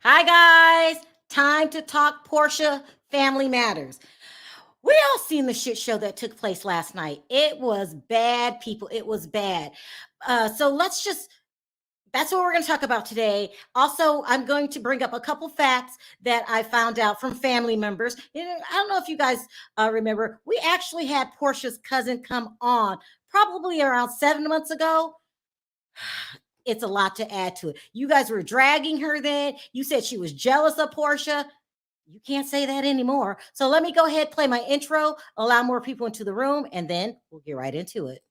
Hi, guys. Time to talk Porsha Family Matters. We all seen the shit show that took place last night. It was bad, people. It was bad. So let's just, that's what we're going to talk about today. Also, I'm going to bring up a couple facts that I found out from family members. I don't know if you guys remember, we actually had Portia's cousin come on probably around 7 months ago. It's a lot to add to it. You guys were dragging her then. You said she was jealous of Porsha. You can't say that anymore. So let me go ahead, play my intro, allow more people into the room, and then we'll get right into it.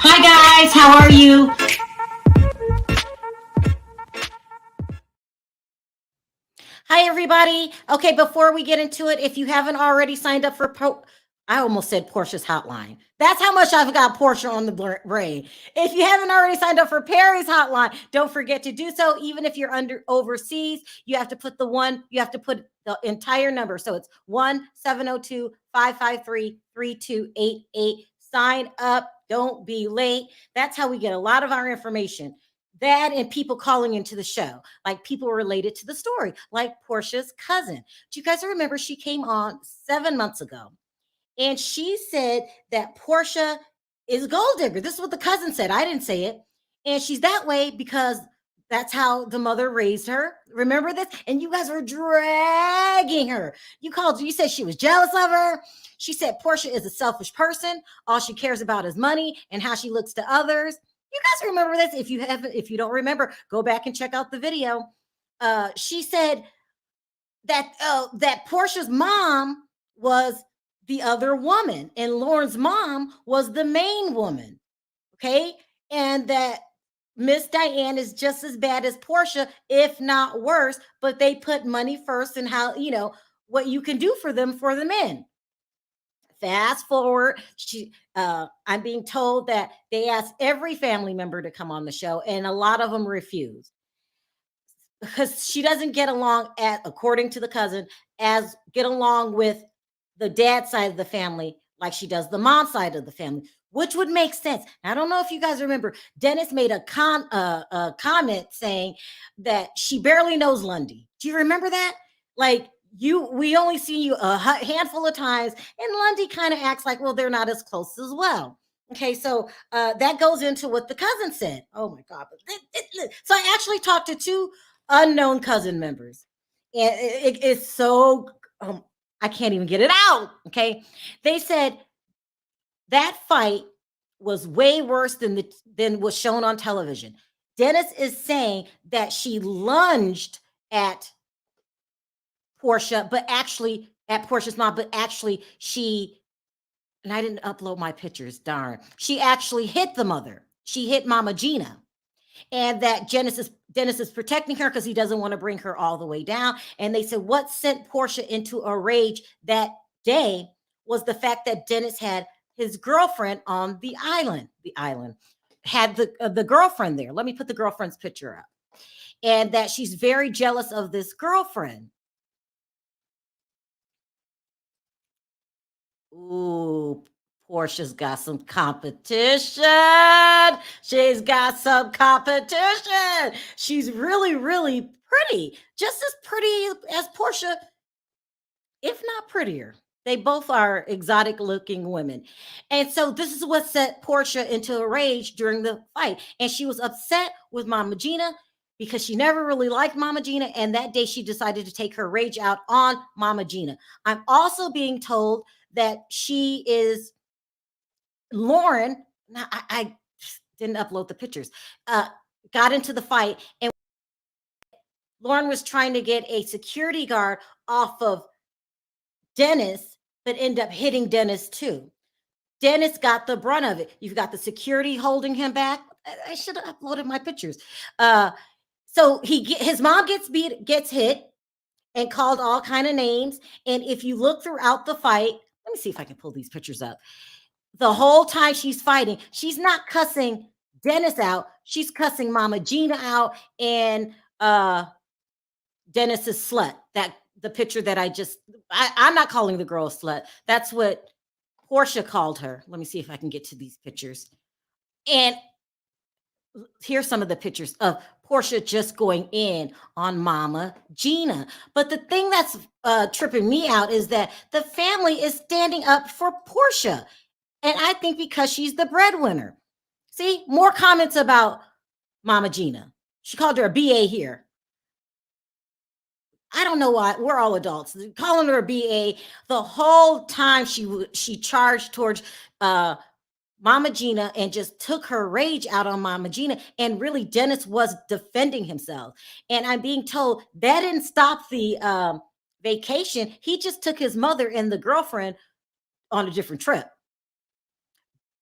Hi, guys. How are you? Hi, everybody. Okay, before we get into it, if you haven't already signed up for I almost said Portia's hotline. That's how much I've got Porsha on the brain. If you haven't already signed up for Perry's hotline, don't forget to do so. Even if you're overseas, you have to put the entire number. So it's 1-702-553-3288. Sign up. Don't be late. That's how we get a lot of our information. That and people calling into the show, like people related to the story, like Portia's cousin. Do you guys remember she came on 7 months ago? And she said that Porsha is a gold digger. This is what the cousin said. I didn't say it. And she's that way because that's how the mother raised her. Remember this? And you guys were dragging her. You said she was jealous of her. She said Porsha is a selfish person. All she cares about is money and how she looks to others. You guys remember this? If you don't remember, go back and check out the video. She said that Portia's mom was the other woman, and Lauren's mom was the main woman. Okay, and that Miss Diane is just as bad as Porsha, if not worse. But they put money first, and how what you can do for the men. Fast forward, I'm being told that they asked every family member to come on the show, and a lot of them refused because she doesn't get along, according to the cousin, get along with the dad side of the family like she does the mom side of the family, which would make sense. I don't know if you guys remember, Dennis made a comment saying that she barely knows Lundy. Do you remember that? Like, we only see you a handful of times, and Lundy kind of acts like, well, they're not as close as well. Okay, so that goes into what the cousin said. Oh my God. So I actually talked to two unknown cousin members, and it's so I can't even get it out. Okay, they said that fight was way worse than was shown on television. Dennis is saying that she lunged at Porsha, but actually at Portia's mom, but actually and I didn't upload my pictures, darn. She actually hit the mother. She hit Mama Gina. And that Dennis is protecting her because he doesn't want to bring her all the way down. And they said what sent Porsha into a rage that day was the fact that Dennis had his girlfriend on the island. The island had the girlfriend there. Let me put the girlfriend's picture up. And that she's very jealous of this girlfriend. Ooh, Porsha's got some competition. She's got some competition. She's really, really pretty. Just as pretty as Porsha, if not prettier. They both are exotic looking women. And so this is what set Porsha into a rage during the fight. And she was upset with Mama Gina because she never really liked Mama Gina. And that day she decided to take her rage out on Mama Gina. I'm also being told that she is Lauren. Now, I didn't upload the pictures. Got into the fight, and Lauren was trying to get a security guard off of Dennis, but ended up hitting Dennis too. Dennis got the brunt of it. You've got the security holding him back. I should have uploaded my pictures. So his mom gets hit and called all kind of names. And if you look throughout the fight, let me see if I can pull these pictures up. The whole time she's fighting, she's not cussing Dennis out. She's cussing Mama Gina out and Dennis's slut. That the picture that I'm not calling the girl a slut. That's what Porsha called her. Let me see if I can get to these pictures. And here's some of the pictures of Porsha just going in on Mama Gina. But the thing that's tripping me out is that the family is standing up for Porsha. And I think because she's the breadwinner. See, more comments about Mama Gina. She called her a BA here. I don't know why. We're all adults. Calling her a BA the whole time she charged towards Mama Gina and just took her rage out on Mama Gina. And really, Dennis was defending himself. And I'm being told that didn't stop the vacation. He just took his mother and the girlfriend on a different trip.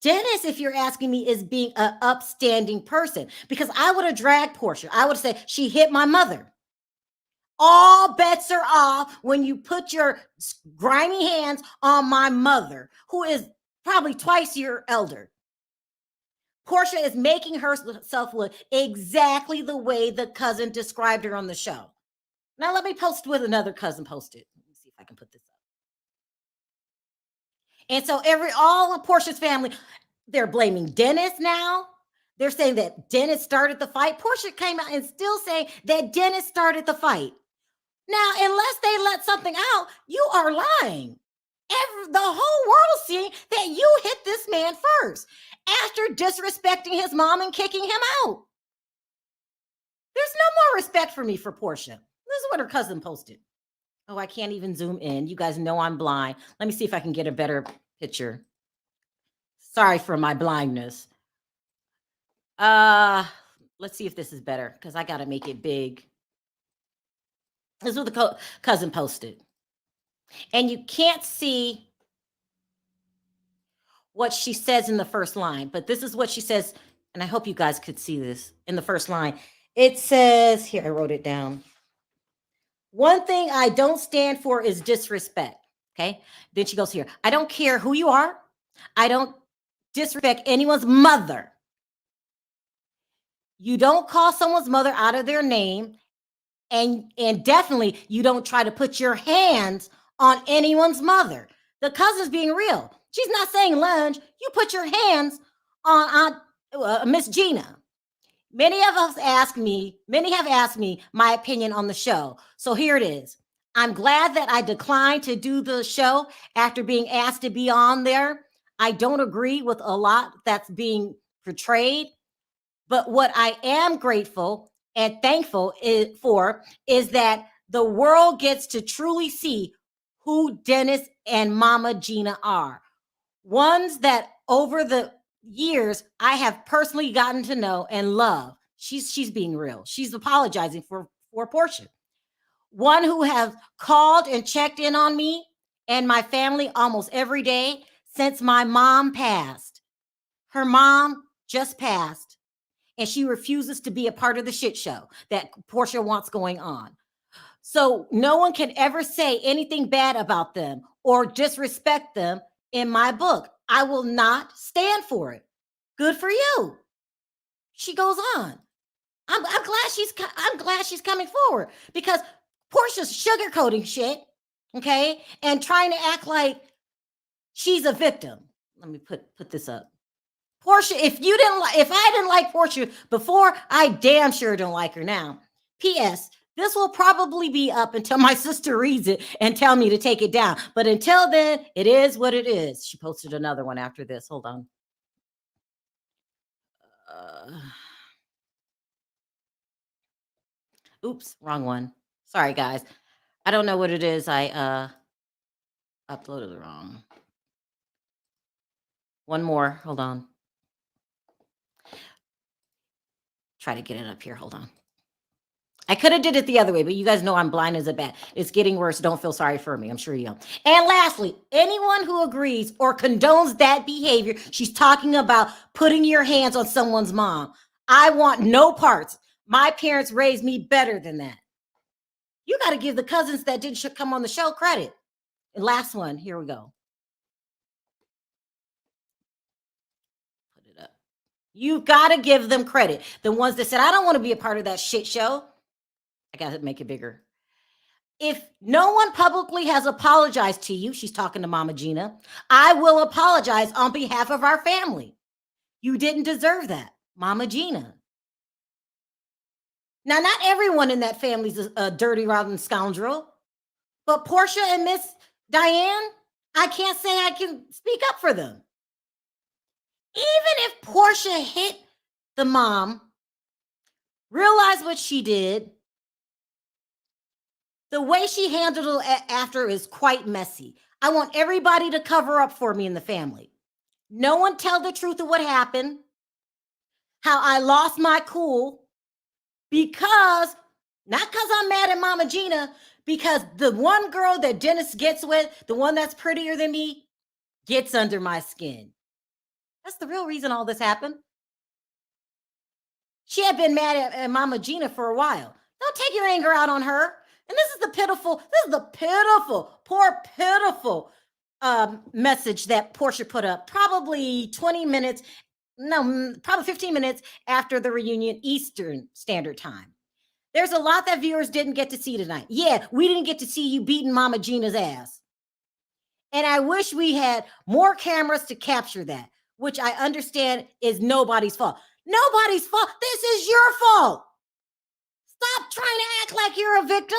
Dennis, if you're asking me, is being an upstanding person, because I would have dragged Porsha. I would say she hit my mother. All bets are off when you put your grimy hands on my mother, who is probably twice your elder. Porsha is making herself look exactly the way the cousin described her on the show. Now let me post what another cousin posted. Let me see if I can put this up. And so all of Porsha's family, they're blaming Dennis now. They're saying that Dennis started the fight. Porsha came out and still saying that Dennis started the fight. Now, unless they let something out, you are lying. The whole world's seeing that you hit this man first after disrespecting his mom and kicking him out. There's no more respect for me for Porsha. This is what her cousin posted. Oh, I can't even zoom in. You guys know I'm blind. Let me see if I can get a better picture. Sorry for my blindness. Let's see if this is better because I got to make it big. This is what the cousin posted. And you can't see what she says in the first line, but this is what she says. And I hope you guys could see this in the first line. It says, here, I wrote it down. One thing I don't stand for is disrespect. Okay. Then she goes here. I don't care who you are. I don't disrespect anyone's mother. You don't call someone's mother out of their name. And definitely you don't try to put your hands on anyone's mother. The cousin's being real. She's not saying lunge. You put your hands on Miss Gina. Many have asked me my opinion on the show. So here it is. I'm glad that I declined to do the show after being asked to be on there. I don't agree with a lot that's being portrayed. But what I am grateful and thankful for is that the world gets to truly see who Dennis and Mama Gina are. Ones that over the years I have personally gotten to know and love. She's being real. She's apologizing for Porsha. One who have called and checked in on me and my family almost every day since my mom passed. Her mom just passed. And she refuses to be a part of the shit show that Porsha wants going on. So no one can ever say anything bad about them or disrespect them in my book. I will not stand for it. Good for you. She goes on. I'm glad she's coming forward because Porsha's sugarcoating shit, okay, and trying to act like she's a victim. Let me put this up. Porsha, if I didn't like Porsha before, I damn sure don't like her now. P.S. This will probably be up until my sister reads it and tell me to take it down. But until then, it is what it is. She posted another one after this. Hold on. Oops, wrong one. Sorry, guys. I don't know what it is. I uploaded it wrong. One more. Hold on. Try to get it up here. Hold on. I could have did it the other way, but you guys know I'm blind as a bat. It's getting worse. Don't feel sorry for me. I'm sure you know. And lastly, anyone who agrees or condones that behavior, she's talking about putting your hands on someone's mom. I want no parts. My parents raised me better than that. You got to give the cousins that didn't come on the show credit. And last one, here we go. Put it up. You got to give them credit. The ones that said, I don't want to be a part of that shit show. I got to make it bigger. If no one publicly has apologized to you, she's talking to Mama Gina, I will apologize on behalf of our family. You didn't deserve that, Mama Gina. Now, not everyone in that family's a dirty, rotten scoundrel, but Porsha and Miss Diane, I can't say I can speak up for them. Even if Porsha hit the mom, realize what she did, the way she handled it after is quite messy. I want everybody to cover up for me in the family. No one tell the truth of what happened, how I lost my cool, because, not because I'm mad at Mama Gina, because the one girl that Dennis gets with, the one that's prettier than me, gets under my skin. That's the real reason all this happened. She had been mad at Mama Gina for a while. Don't take your anger out on her. And this is the pitiful message that Porsha put up probably 20 minutes, no, probably 15 minutes after the reunion Eastern Standard Time. There's a lot that viewers didn't get to see tonight. Yeah, we didn't get to see you beating Mama Gina's ass. And I wish we had more cameras to capture that, which I understand is nobody's fault. Nobody's fault. This is your fault. Stop trying to act like you're a victim.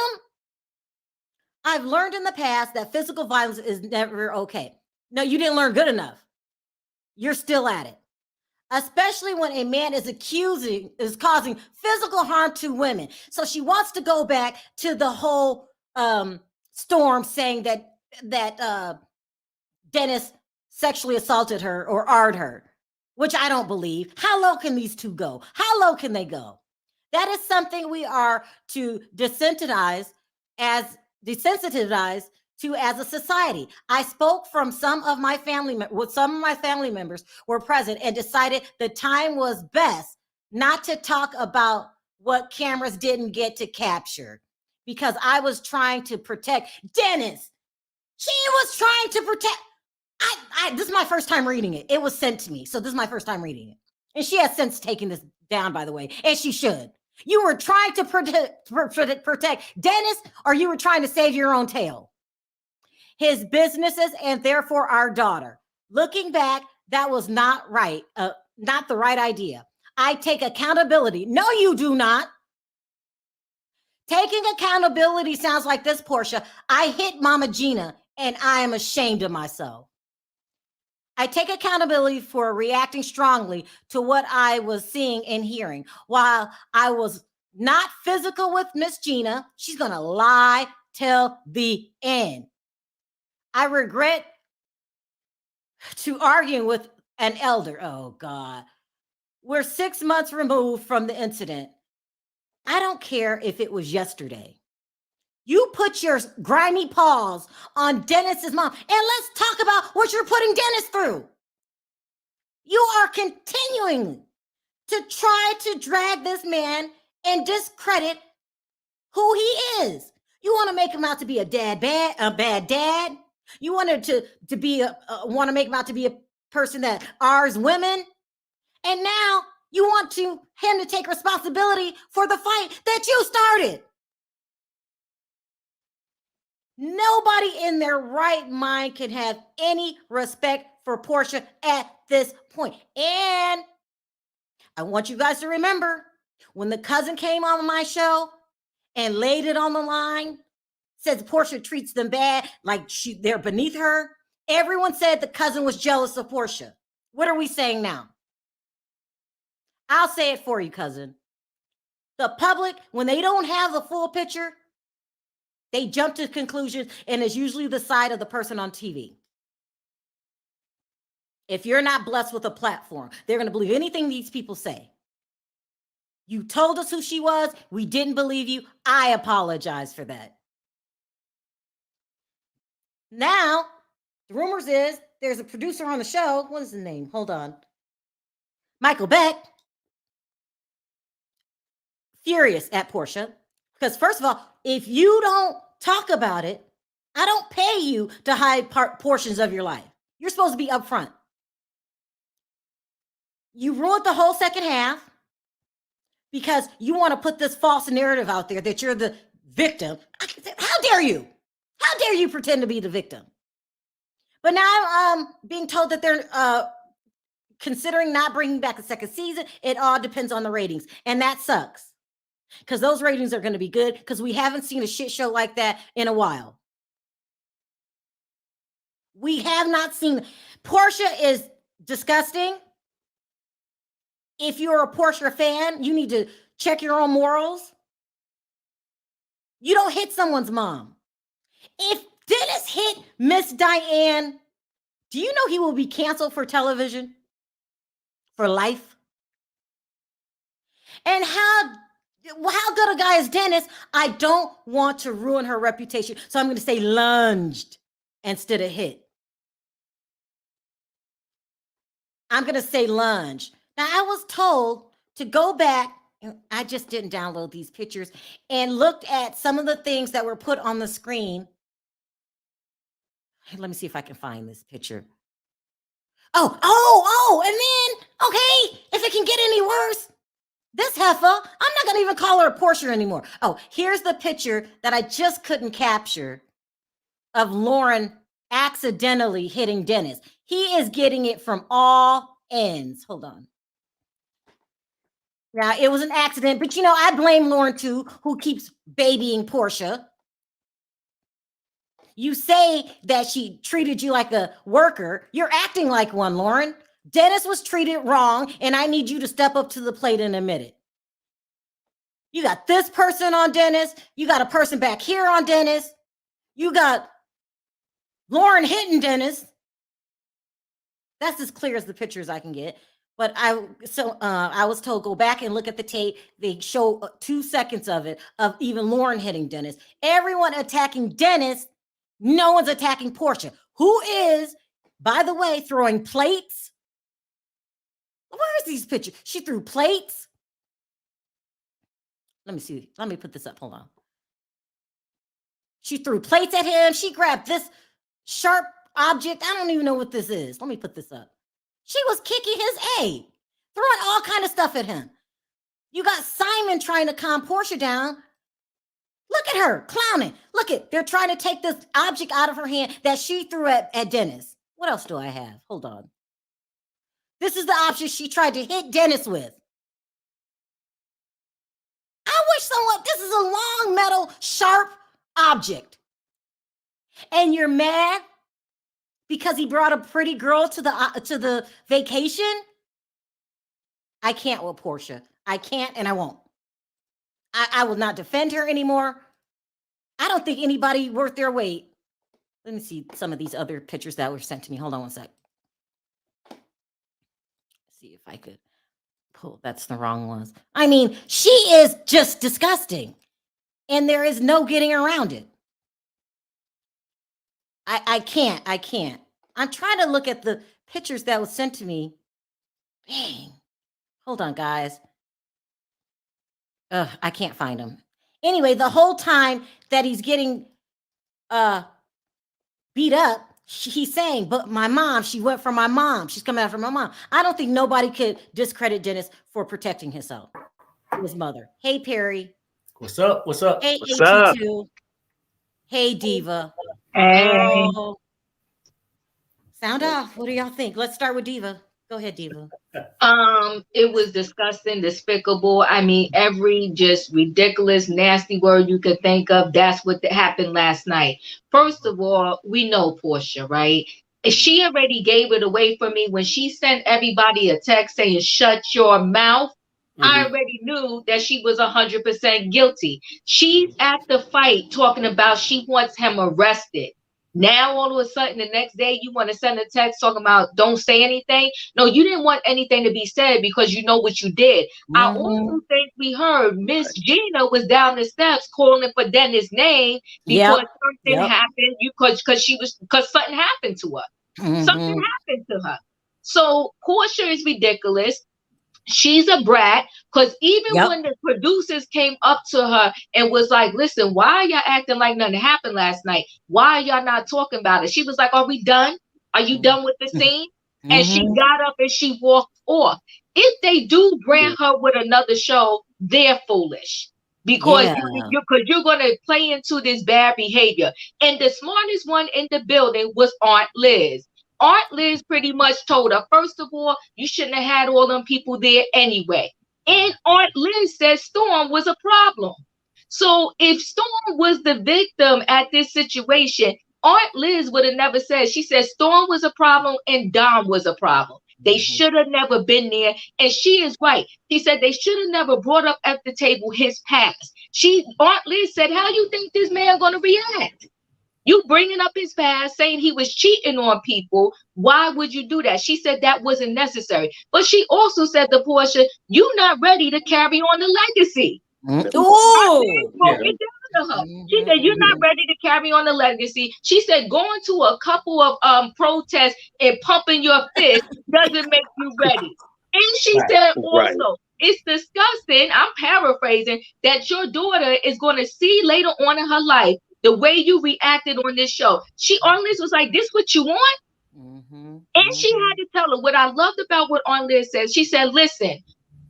I've learned in the past that physical violence is never okay. No, you didn't learn good enough. You're still at it. Especially when a man is causing physical harm to women. So she wants to go back to the whole storm saying that Dennis sexually assaulted her or arred her, which I don't believe. How low can these two go? How low can they go? That is something we are to desensitize to as a society. I spoke from some of my family members were present and decided the time was best not to talk about what cameras didn't get to capture, because I was trying to protect Dennis. She was trying to protect. This is my first time reading it. It was sent to me, so this is my first time reading it. And she has since taken this down, by the way, and she should. You were trying to protect Dennis, or you were trying to save your own tail, his businesses, and therefore our daughter. Looking back, that was not right, not the right idea. I take accountability. No, you do not. Taking accountability sounds like this, Porsha. I hit Mama Gina, and I am ashamed of myself. I take accountability for reacting strongly to what I was seeing and hearing. While I was not physical with Miss Gina, she's going to lie till the end. I regret to arguing with an elder. Oh, God. We're 6 months removed from the incident. I don't care if it was yesterday. You put your grimy paws on Dennis's mom, and let's talk about what you're putting Dennis through. You are continuing to try to drag this man and discredit who he is. You want to make him out to be a bad dad. You wanted to be want to make him out to be a person that ars women, and now you want him to take responsibility for the fight that you started. Nobody in their right mind can have any respect for Porsha at this point. And I want you guys to remember when the cousin came on my show and laid it on the line, says Porsha treats them bad, like they're beneath her. Everyone said the cousin was jealous of Porsha. What are we saying now? I'll say it for you, cousin. The public, when they don't have the full picture, they jump to conclusions, and it's usually the side of the person on TV. If you're not blessed with a platform, they're going to believe anything these people say. You told us who she was. We didn't believe you. I apologize for that. Now, the rumors is there's a producer on the show. What is his name? Hold on. Michael Beck furious at Porsha because, first of all, if you don't talk about it, I don't pay you to hide portions of your life. You're supposed to be upfront. You ruined the whole second half because you want to put this false narrative out there that you're the victim. How dare you? How dare you pretend to be the victim? But now I'm being told that they're considering not bringing back a second season. It all depends on the ratings, and that sucks because those ratings are going to be good because we haven't seen a shit show like that in a while. We have not seen. Porsha is disgusting. If you're a Porsha fan, you need to check your own morals. You don't hit someone's mom. If Dennis hit Miss Diane, do you know he will be canceled for television for life? And how good a guy is Dennis? I don't want to ruin her reputation, so I'm going to say lunged instead of hit. I'm going to say lunge. Now, I was told to go back, and I just didn't download these pictures, and looked at some of the things that were put on the screen. Let me see if I can find this picture. Oh, and then, okay, if it can get any worse, this heifer, I'm not going to even call her a Porsha anymore. Oh, here's the picture that I just couldn't capture of Lauren accidentally hitting Dennis. He is getting it from all ends. Hold on. Now, it was an accident, but I blame Lauren too, who keeps babying Porsha. You say that she treated you like a worker. You're acting like one, Lauren. Dennis was treated wrong, and I need you to step up to the plate and admit it. You got this person on Dennis. You got a person back here on Dennis. You got Lauren hitting Dennis. That's as clear as the pictures I can get. But I was told go back and look at the tape. They show 2 seconds of it, of even Lauren hitting Dennis. Everyone attacking Dennis. No one's attacking Porsha, who is, by the way, throwing plates. Where's these pictures? She threw plates. Let me see. Let me put this up. Hold on. She threw plates at him. She grabbed this sharp object. I don't even know what this is. Let me put this up. She was kicking his A, throwing all kind of stuff at him. You got Simon trying to calm Porsha down. Look at her clowning. Look at, they're trying to take this object out of her hand that she threw at Dennis. What else do I have? Hold on. This is the object she tried to hit Dennis with. I wish this is a long metal, sharp object. And you're mad because he brought a pretty girl to the vacation? I can't with Porsha. I can't and I won't. I will not defend her anymore. I don't think anybody worth their weight. Let me see some of these other pictures that were sent to me. Hold on one sec. See if I could pull. That's the wrong ones. I mean, she is just disgusting. And there is no getting around it. I can't. I'm trying to look at the pictures that was sent to me. Dang. Hold on, guys. I can't find him. Anyway, the whole time that he's getting beat up, he's saying, but my mom, she went for my mom. She's coming after my mom. I don't think nobody could discredit Dennis for protecting his mother. Hey, Perry. What's up? Hey, What's up? Hey, Diva. Hey. Oh. Sound off. What do y'all think? Let's start with Diva. Go ahead, Diva. It was disgusting, despicable. I mean, every just ridiculous, nasty word you could think of. That's what happened last night. First of all, we know Porsha, right? She already gave it away for me when she sent everybody a text saying, "Shut your mouth." I already knew that she was 100% guilty. She's at the fight talking about she wants him arrested. Now, all of a sudden, the next day, you want to send a text talking about don't say anything. No, you didn't want anything to be said because you know what you did. I also think we heard Miss Gina was down the steps calling for Dennis' name because something happened. Because something happened to her. Something happened to her. So Porsha is ridiculous. She's a brat, because even Yep. when the producers came up to her and was like, listen, why are y'all acting like nothing happened last night? Why are y'all not talking about it? She was like, are we done? Are you done with the scene? And she Mm-hmm. got up and she walked off. If they do brand her with another show, they're foolish. Because Yeah. you're gonna play into this bad behavior. And the smartest one in the building was Aunt Liz. Aunt Liz pretty much told her, first of all, you shouldn't have had all them people there anyway. And Aunt Liz said Storm was a problem. So if Storm was the victim at this situation, Aunt Liz would have never said, she said Storm was a problem and Dom was a problem. They should have never been there. And she is right. She said they should have never brought up at the table his past. Aunt Liz said, how you think this man gonna react? You bringing up his past, saying he was cheating on people. Why would you do that? She said that wasn't necessary. But she also said to Porsha, you're not ready to carry on the legacy. Oh, Broke it down to her. She said, you're not ready to carry on the legacy. She said, going to a couple of protests and pumping your fist doesn't make you ready. And she said also, it's disgusting, I'm paraphrasing, that your daughter is going to see later on in her life the way you reacted on this show. Aunt Liz was like, this what you want? And she had to tell her. What I loved about what Aunt Liz said, she said, listen,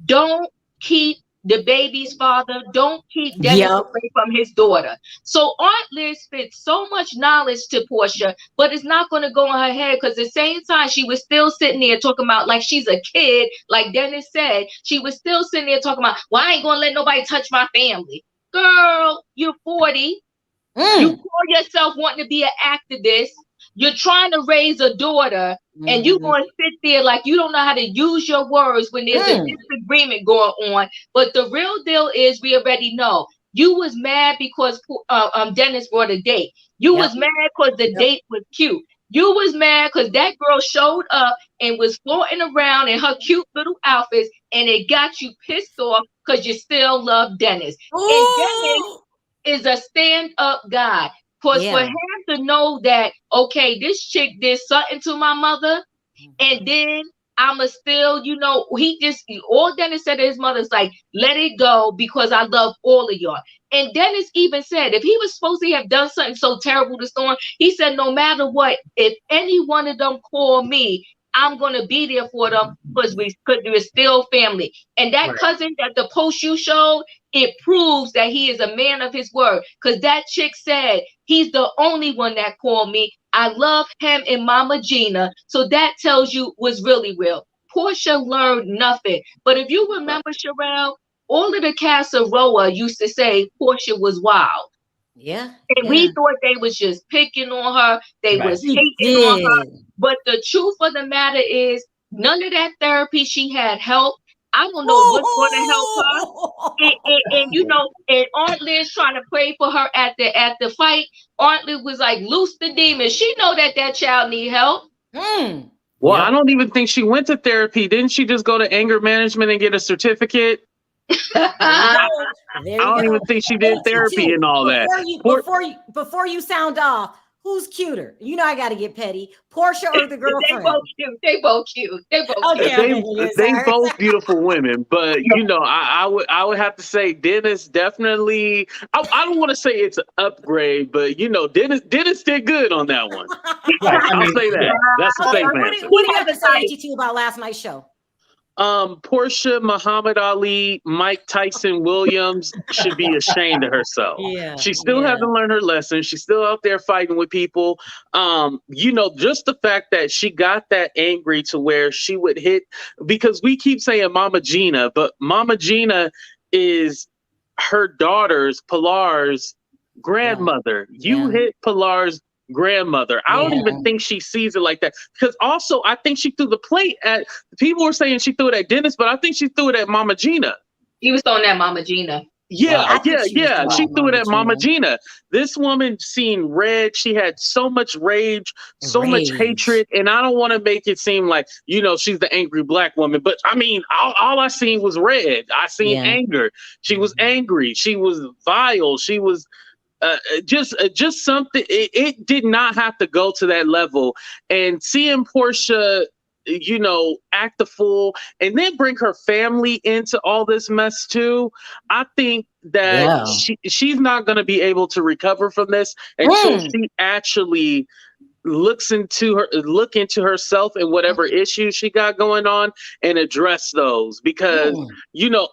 don't keep the baby's father, don't keep Dennis away from his daughter. So Aunt Liz spit so much knowledge to Porsha, but it's not going to go in her head, because at the same time, she was still sitting there talking about like she's a kid, like Dennis said. She was still sitting there talking about, well, I ain't going to let nobody touch my family. Girl, you're 40. You call yourself wanting to be an activist. You're trying to raise a daughter, and you're going to sit there like you don't know how to use your words when there's a disagreement going on. But the real deal is, we already know you was mad because Dennis brought a date. You was mad because the date was cute. You was mad because that girl showed up and was floating around in her cute little outfits, and it got you pissed off because you still love Dennis. And Dennis is a stand-up guy. Because for him to know that, okay, this chick did something to my mother, and then I'ma still, all Dennis said to his mother is like, let it go because I love all of y'all. And Dennis even said, if he was supposed to have done something so terrible to Storm, he said, no matter what, if any one of them call me, I'm going to be there for them because we're still family. And that cousin that the post you showed, it proves that he is a man of his word. Because that chick said, he's the only one that called me. I love him and Mama Gina. So that tells you what's really real. Porsha learned nothing. But if you remember, Sherelle, all of the cast of Roa used to say Porsha was wild. Yeah. And we thought they was just picking on her. They was hating on her. But the truth of the matter is, none of that therapy she had helped. I don't know what's going to help her. And Aunt Liz trying to pray for her at the fight. Aunt Liz was like, loose the demon. She know that child need help. Well, I don't even think she went to therapy. Didn't she just go to anger management and get a certificate? I don't even think she did therapy and all that. Before you sound off, who's cuter? I got to get petty. Porsha or the girlfriend? They both cute. They both beautiful women. But I would have to say Dennis definitely. I don't want to say it's an upgrade, but Dennis did good on that one. I'll say that. That's a safe answer. What do you have to say, HT2, about last night's show? Porsha, Muhammad Ali, Mike Tyson Williams should be ashamed of herself. She still hasn't learned her lesson. She's still out there fighting with people. Just the fact that she got that angry to where she would hit, because we keep saying Mama Gina, but Mama Gina is her daughter's, Pilar's grandmother. You hit Pilar's grandmother. I don't even think she sees it like that, because also I think she threw the plate at people were saying she threw it at Dennis, but I think she threw it at Mama Gina. He was throwing at Mama Gina. She threw it at Mama Gina. This woman seen red. She had so much rage, much hatred, and I don't want to make it seem like she's the angry black woman, but I mean all I seen was red. I seen anger. She was angry. She was vile. She was just something. It did not have to go to that level. And seeing Porsha act the fool and then bring her family into all this mess too. I think that she's not going to be able to recover from this until she actually look into herself and whatever issues she got going on and address those, because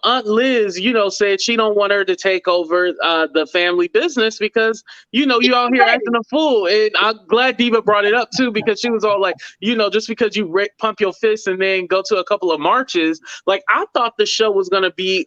Aunt Liz said she don't want her to take over the family business because you out here acting a fool. And I'm glad Diva brought it up too, because she was all like, just because you pump your fists and then go to a couple of marches, like I thought the show was going to be,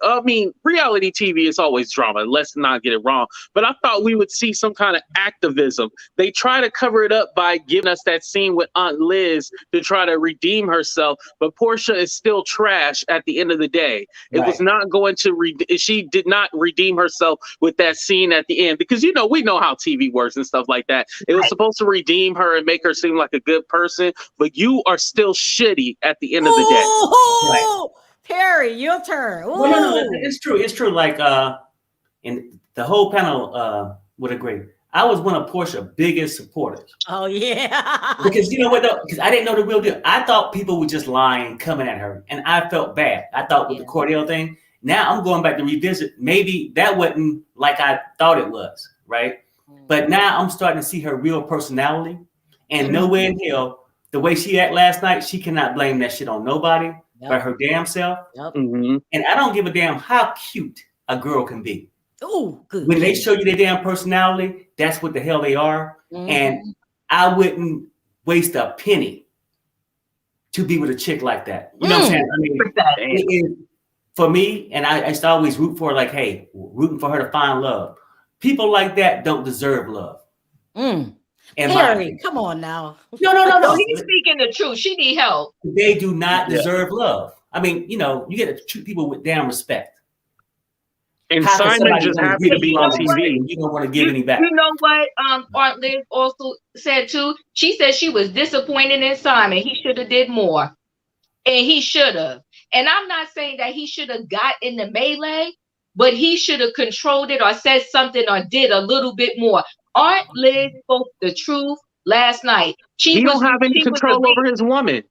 reality TV is always drama, let's not get it wrong, but I thought we would see some kind of activism. They try to cover it up by giving us that scene with Aunt Liz to try to redeem herself, but Porsha is still trash at the end of the day. It was not going to she did not redeem herself with that scene at the end, because we know how TV works and stuff like that. It was supposed to redeem her and make her seem like a good person, but you are still shitty at the end of the day. Perry, your turn. Well, no, it's true. Like and the whole panel would agree. I was one of Portia's biggest supporters. Oh, yeah. Because you know what, though? Because I didn't know the real deal. I thought people were just lying, coming at her. And I felt bad. I thought with the Cordell thing, now I'm going back to revisit. Maybe that wasn't like I thought it was, right? But now I'm starting to see her real personality. And nowhere in hell, the way she acted last night, she cannot blame that shit on nobody but her damn self. And I don't give a damn how cute a girl can be. Oh, good. When they show you their damn personality, that's what the hell they are. And I wouldn't waste a penny to be with a chick like that. You know what I'm saying? I mean, for me, and I used to always root for her, like, hey, rooting for her to find love. People like that don't deserve love. Harry, come on now. No. He's speaking the truth. She need help. They do not deserve love. I mean, you get to treat people with damn respect. And Simon just happy to be on TV. You don't want to give any back. You know what? Aunt Liz also said too. She said she was disappointed in Simon. He should have did more, and he should have. And I'm not saying that he should have got in the melee, but he should have controlled it or said something or did a little bit more. Aunt Liz spoke the truth last night. He don't have any control over his woman.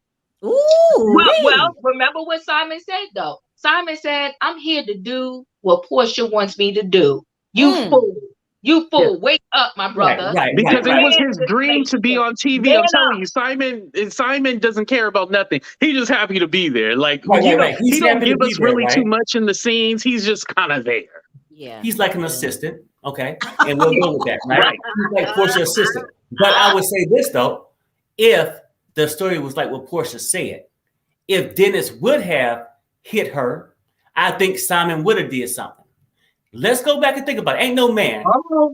Ooh. Well, remember what Simon said though. Simon said, "I'm here to do what Porsha wants me to do." You fool. You fool. Wake up, my brother. Because it was his dream to be on TV. I'm telling you, Simon doesn't care about nothing. He's just happy to be there. Like, he don't give us really too much in the scenes. He's just kind of there. Yeah. He's like an assistant. Okay. And we'll go with that, right? He's like Portia's assistant. But I would say this, though. If the story was like what Porsha said, if Dennis would have hit her, I think Simon would have did something. Let's go back and think about it. Ain't no man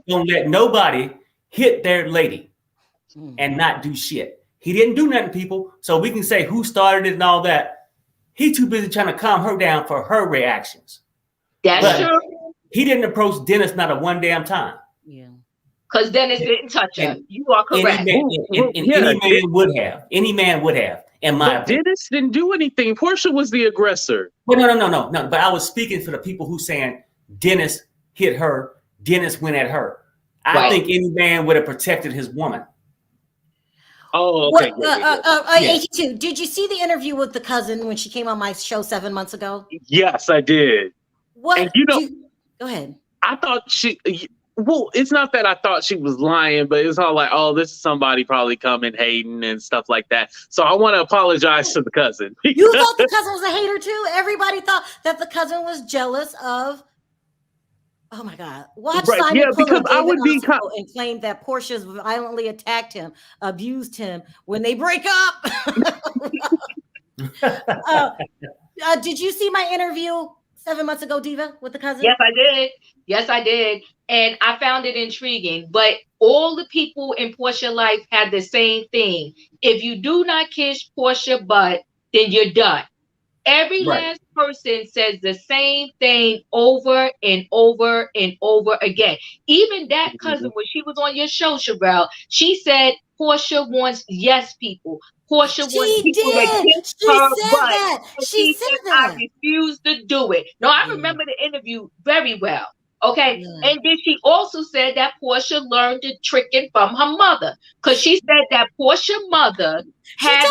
gonna let nobody hit their lady and not do shit. He didn't do nothing, people. So we can say who started it and all that. He too busy trying to calm her down for her reactions. That's true. He didn't approach Dennis not a one damn time. Yeah. Because Dennis didn't touch her. You are correct. Any man would have. In my opinion. Dennis didn't do anything. Porsha was the aggressor. Well, no. But I was speaking for the people who saying Dennis hit her. Dennis went at her. I think any man would have protected his woman. Oh, okay. 82. Did you see the interview with the cousin when she came on my show 7 months ago? Yes, I did. What? And go ahead. I thought well, it's not that I thought she was lying, but it's all like, oh, this is somebody probably coming hating and stuff like that. So I want to apologize to the cousin. You thought the cousin was a hater too? Everybody thought that the cousin was jealous of. Oh my God! Watch Simon pull up and claim that Porsha violently attacked him, abused him when they break up. Did you see my interview 7 months ago, Diva, with the cousin? Yes, I did. And I found it intriguing. But all the people in Porsha life had the same thing. If you do not kiss Porsha butt, then you're done. Every last person says the same thing over and over and over again. Even that cousin, when she was on your show, Sherelle, she said Porsha wants yes people. Porsha wants people to kiss her butt. She said that. I refuse to do it. No, I remember the interview very well. Okay. Yeah. And then she also said that Porsha learned the tricking from her mother. Because she said that Porsha's mother had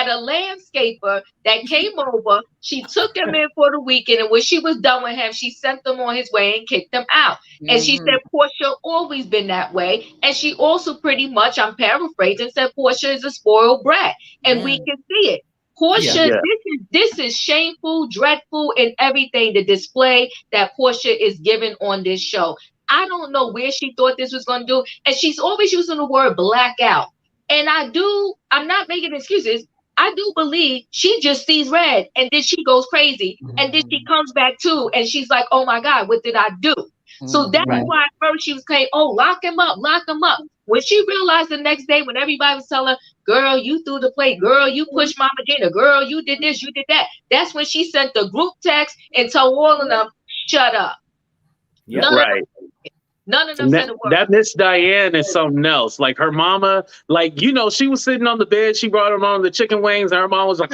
a landscaper that came over. She took him in for the weekend, and when she was done with him, she sent him on his way and kicked him out. And she said Porsha always been that way. And she also pretty much, I'm paraphrasing, said Porsha is a spoiled brat. And we can see it. Porsha, this is shameful, dreadful, and everything, the display that Porsha is giving on this show. I don't know where she thought this was going to do. And she's always using the word blackout. And I'm not making excuses. I do believe she just sees red and then she goes crazy. And then she comes back too. And she's like, oh my God, what did I do? So that's why at first she was saying, oh, lock him up. When she realized the next day, when everybody was telling her, girl, you threw the plate, girl, you pushed Mama Gina, girl, you did this, you did that. That's when she sent the group text and told all of them, shut up. Yeah, None of them said a word. That Miss Diane is something else. Like her mama, like, you know, she was sitting on the bed. She brought her on the chicken wings, and her mom was like,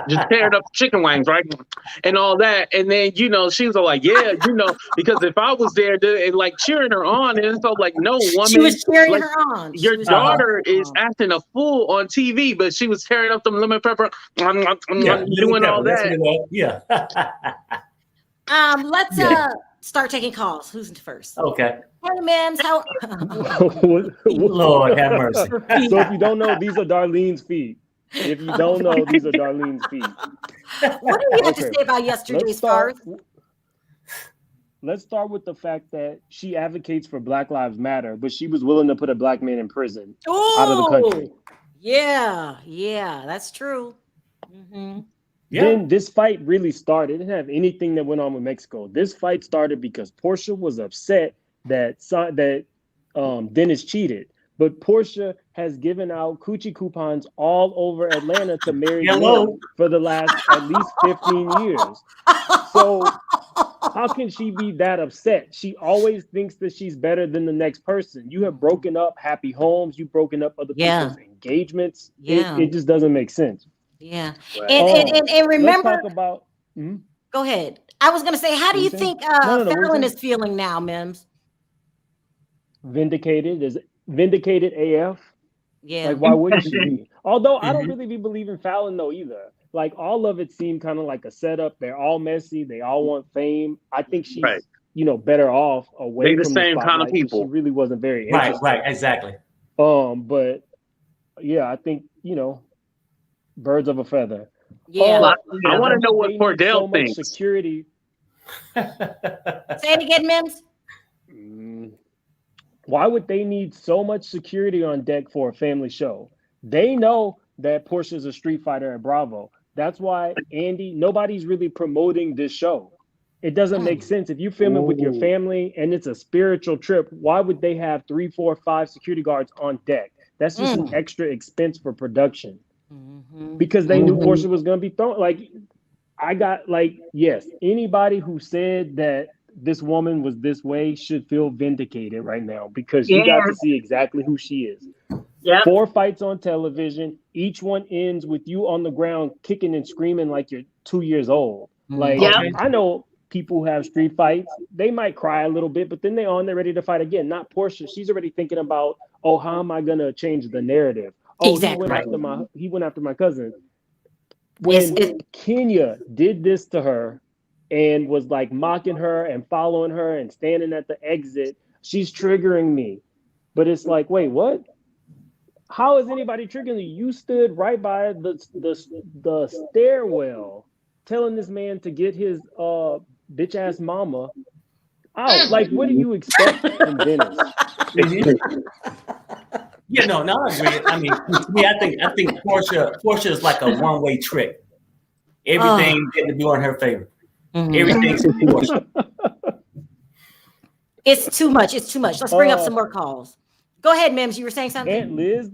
just tearing up chicken wings, right? And all that. And then, you know, she was like, yeah, you know, because if I was there, and like cheering her on, and it's like, no woman. She was cheering like, her on. Your daughter is acting a fool on TV, but she was tearing up them lemon pepper, doing all that. Yeah. Let's start taking calls. Who's first? Okay. Hey, Mims, how? Lord have mercy. So if you don't know, these are Darlene's feet. If you don't know, these are Darlene's feet. What do you have to say about yesterday's stars? Let's start with the fact that she advocates for Black Lives Matter, but she was willing to put a black man in prison out of the country. Yeah, that's true. Then this fight really started. It didn't have anything that went on with Mexico. This fight started because Porsha was upset that Dennis cheated. But Porsha has given out coochie coupons all over Atlanta to marry men for the last at least 15 years. So how can she be that upset? She always thinks that she's better than the next person. You have broken up happy homes. You've broken up other people's engagements. It just doesn't make sense. Yeah. And remember, let's talk about, go ahead. I was going to say, how do you think Fallon is feeling now, Mims? Vindicated AF. Yeah. Like, why wouldn't she be? Although I don't really believe in Fallon though either. Like, all of it seemed kind of like a setup. They're all messy. They all want fame. I think she's, better off away from the same kind of people. She really wasn't very interested. Right, exactly. But yeah, I think, birds of a feather. Yeah. I want to know what Cordell thinks. Security. Say it again, Mims. Why would they need so much security on deck for a family show? They know that Porsha's a street fighter at Bravo. That's why, Andy, nobody's really promoting this show. It doesn't make sense. If you film it with your family and it's a spiritual trip, why would they have 3, 4, 5 security guards on deck? That's just an extra expense for production. Because they knew Porsha was going to be thrown. Yes, anybody who said that this woman was this way should feel vindicated right now, because you got to see exactly who she is. 4 fights on television. Each one ends with you on the ground kicking and screaming like you're 2 years old. I know people who have street fights, they might cry a little bit, but then they're ready to fight again. Not Porsha. She's already thinking about, how am I going to change the narrative? Exactly. He went after my cousin. When Kenya did this to her and was like mocking her and following her and standing at the exit, she's triggering me. But it's like, wait, what? How is anybody triggering you? You stood right by the stairwell telling this man to get his bitch ass mama out. Like, what do you expect from Dennis? Yeah, no, I agree. I mean, to me, I think Porsha is like a one-way trick. Everything getting to be on her favor. Everything's Porsha. It's too much. Let's bring up some more calls. Go ahead, Mims. You were saying something? Aunt Liz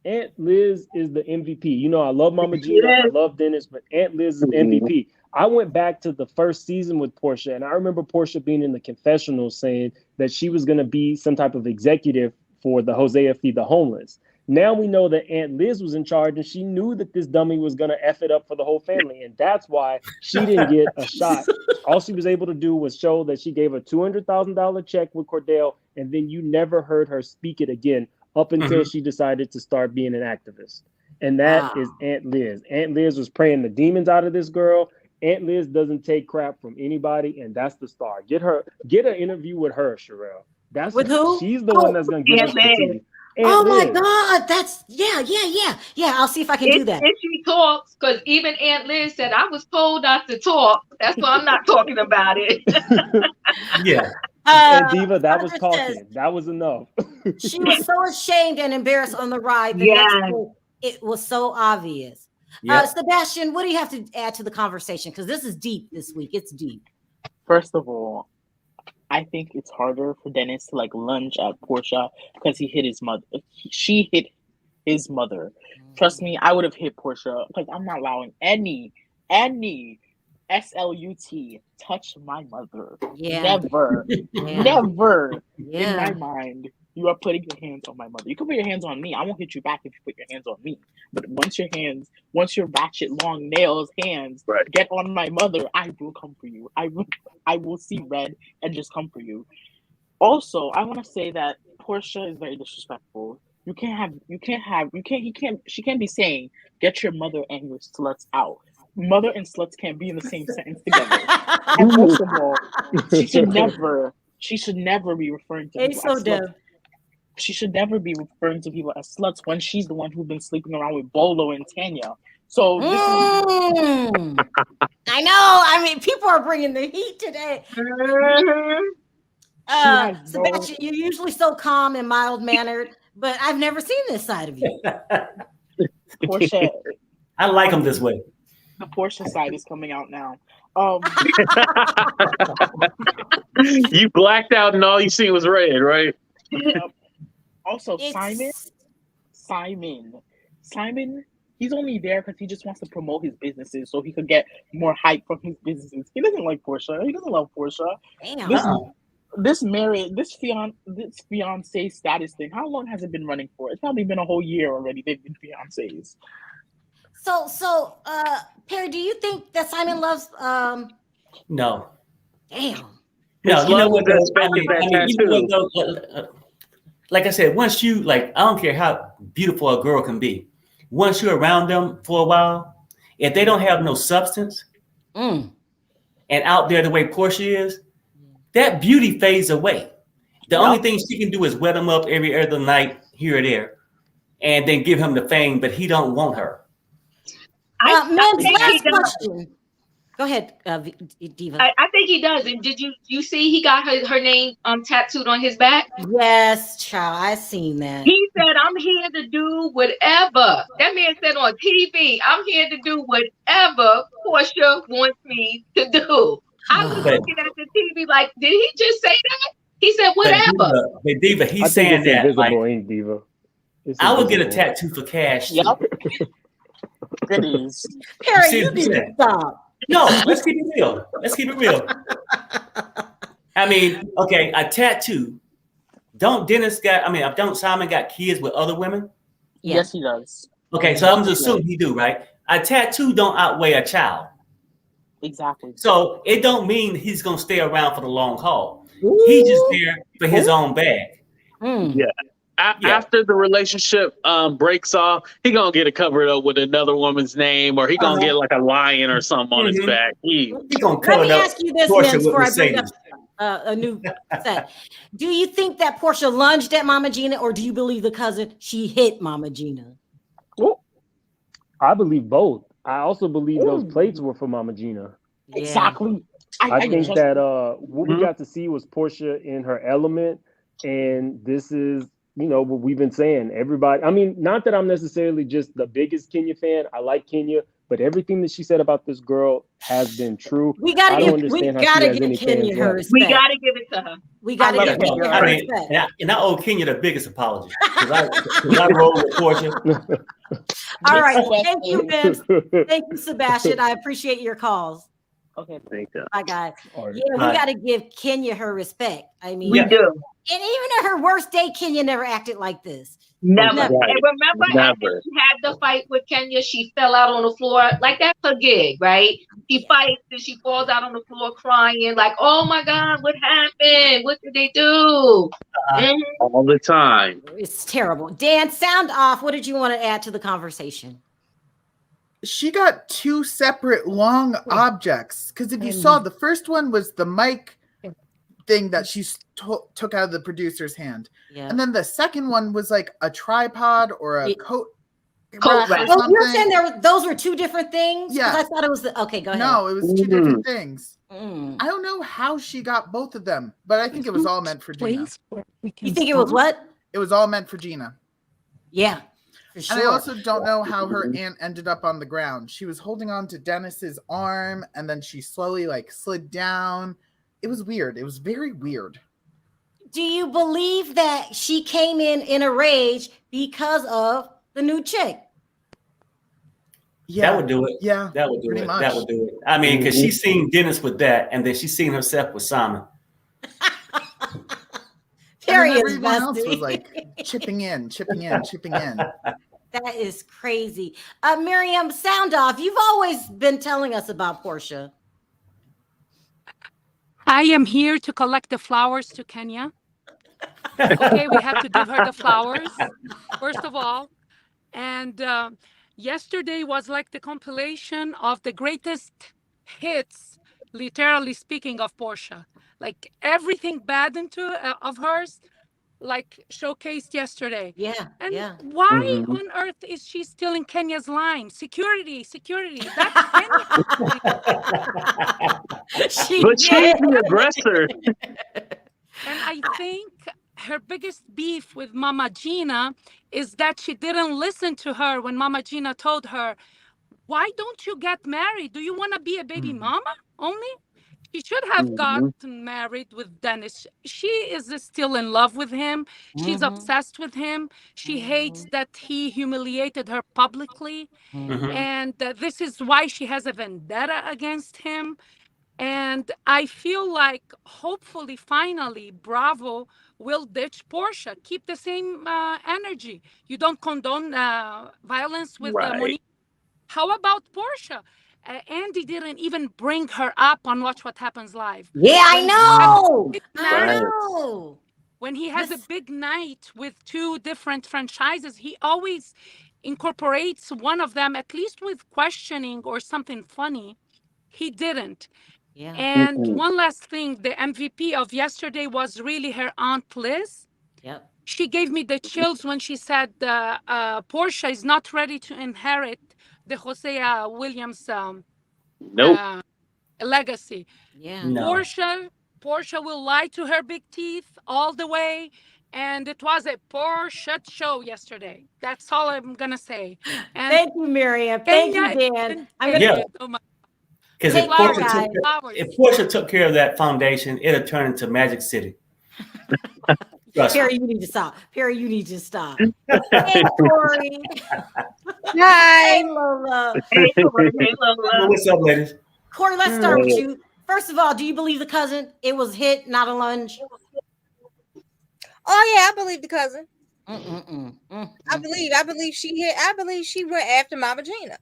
is the MVP. I love Mama Gina, I love Dennis, but Aunt Liz is the MVP. I went back to the first season with Porsha, and I remember Porsha being in the confessional saying that she was going to be some type of executive for the Hosea Feed the Homeless. Now we know that Aunt Liz was in charge, and she knew that this dummy was going to F it up for the whole family, and that's why she didn't get a shot. All she was able to do was show that she gave a $200,000 check with Cordell, and then you never heard her speak it again. up until she decided to start being an activist. And that is Aunt Liz. Aunt Liz was praying the demons out of this girl. Aunt Liz doesn't take crap from anybody, and that's the star. Get an interview with her, Sherelle. That's with who? She's the one that's gonna give us the tea. Oh my God, that's yeah. I'll see if I can do that. If she talks, because even Aunt Liz said I was told not to talk. That's why I'm not talking about it. Yeah. And Diva, that was talking. That was enough. She was so ashamed and embarrassed on the ride. The next day, it was so obvious. Sebastian, what do you have to add to the conversation? Because this is deep this week. It's deep. First of all, I think it's harder for Dennis to like lunge at Porsha because he hit his mother. She hit his mother. Trust me, I would have hit Porsha because I'm not allowing any SLUT touch my mother. Never. Never in my mind. You are putting your hands on my mother. You can put your hands on me. I won't hit you back if you put your hands on me. But once your ratchet long nails hands get on my mother, I will come for you. I will see red and just come for you. Also, I want to say that Porsha is very disrespectful. She can't be saying, get your mother and your sluts out. Mother and sluts can't be in the same sentence together. And most of all, she should never be referring to people as sluts. She should never be referring to people as sluts when she's the one who's been sleeping around with Bolo and Tanya. So I know. I mean, people are bringing the heat today. Sebastian, you're usually so calm and mild-mannered, but I've never seen this side of you. Porsha, I like him this way. The Porsha side is coming out now. You blacked out and all you see was red, right? Also, Simon, he's only there because he just wants to promote his businesses so he could get more hype from his businesses. He doesn't like Porsha. He doesn't love Porsha. Damn. This fiance status thing, how long has it been running for? It's probably been a whole year already. They've been fiancés. So, Perry, do you think that Simon loves? No. Damn. No, you know what? Like I said, once you I don't care how beautiful a girl can be, once you're around them for a while, if they don't have no substance, and out there the way Porsha is, that beauty fades away. The only thing she can do is wet him up every other night here or there, and then give him the fame, but he don't want her. Last question. Go ahead, Diva. I think he does. And did you see he got her name tattooed on his back? Yes, child. I seen that. He said, I'm here to do whatever. That man said on TV, I'm here to do whatever Porsha wants me to do. I was looking at the TV like, did he just say that? He said, whatever. But Diva, he's saying that. Invisible, ain't Diva. I would get a tattoo for cash. Yep. It is. Perry, you need to stop. No, let's keep it real. I mean, okay, a tattoo. Don't Simon got kids with other women? Yes, he does. Okay, so I'm just assuming he do, right? A tattoo don't outweigh a child. Exactly. So it don't mean he's gonna stay around for the long haul. He's just there for his own bag. Yeah. After the relationship breaks off, he gonna get it covered up with another woman's name, or he gonna get like a lion or something on his back. He gonna cover Let me ask you this, Porsha Mims, before I bring Mercedes. up a new set. Do you think that Porsha lunged at Mama Gina, or do you believe the cousin she hit Mama Gina? I believe both. I also believe those plates were for Mama Gina. Yeah. Exactly. I think that what we got to see was Porsha in her element, and this is what we've been saying. Everybody, I mean, not that I'm necessarily just the biggest Kenya fan. I like Kenya, but everything that she said about this girl has been true. We gotta give Kenya her respect. We gotta give it to her. We gotta give Kenya her respect. And I owe Kenya the biggest apology because I roll with Porsha. All right, thank you, Mims. Thank you, Sebastian. I appreciate your calls. Okay. My God. Or- Yeah, we got to give Kenya her respect. I mean, We do. And even at her worst day, Kenya never acted like this. Never. Right. And remember, after she had the fight with Kenya, she fell out on the floor. Like, that's her gig, right? She fights and she falls out on the floor crying, like, oh my God, what happened? What did they do? All the time. It's terrible. Dan, sound off. What did you want to add to the conversation? She got two separate long objects. Because if you saw, the first one was the mic thing that she took out of the producer's hand. Yeah. And then the second one was like a tripod or a coat rack. Oh, you're saying those were two different things? Yeah. I thought it was okay, go ahead. No, it was two different things. Mm. I don't know how she got both of them, but I think it was all meant for Gina. You think it was what? It was all meant for Gina. Yeah. For sure. And I also don't know how her aunt ended up on the ground. She was holding on to Dennis's arm and then she slowly like slid down. It was weird. It was very weird. Do you believe that she came in a rage because of the new chick? Yeah, that would do it. Yeah, that would do pretty it. much. That would do it. I mean, because she's seen Dennis with that, and then she's seen herself with Simon. Very and everyone else invested. was like chipping in. That is crazy. Miriam, sound off. You've always been telling us about Porsha. I am here to collect the flowers to Kenya. Okay, we have to give her the flowers, first of all. And yesterday was like the compilation of the greatest hits, literally speaking, of Porsha. Like everything bad of hers, like showcased yesterday. Yeah. And yeah. why on earth is she still in Kenya's line? Security. That's Kenya. But she's the aggressor. And I think her biggest beef with Mama Gina is that she didn't listen to her when Mama Gina told her, why don't you get married? Do you want to be a baby mama only? She should have gotten married with Dennis. She is still in love with him. She's obsessed with him. She hates that he humiliated her publicly. And this is why she has a vendetta against him. And I feel like hopefully, finally, Bravo will ditch Porsha. Keep the same energy. You don't condone violence with Monique. How about Porsha? Andy didn't even bring her up on Watch What Happens Live. Yeah, I know. When he has a big night with two different franchises, he always incorporates one of them, at least with questioning or something funny. He didn't. Yeah. And one last thing, the MVP of yesterday was really her Aunt Liz. Yep. She gave me the chills when she said Porsha is not ready to inherit the Hosea Williams legacy. Yeah. No. Porsha will lie to her big teeth all the way. And it was a Porsha show yesterday. That's all I'm going to say. And thank you, Miriam. Thank you, Dan. I'm gonna Because if Porsha took care of that foundation, it'll turn into Magic City. Perry, you need to stop. Perry, you need to stop. Hey, Corey. Hi. Hey, Lola. Hey, Lola. What's up, ladies? Corey, let's start with you. First of all, do you believe the cousin? It was hit, not a lunge. Oh yeah, I believe the cousin. I believe she hit. I believe she went after Mama Gina.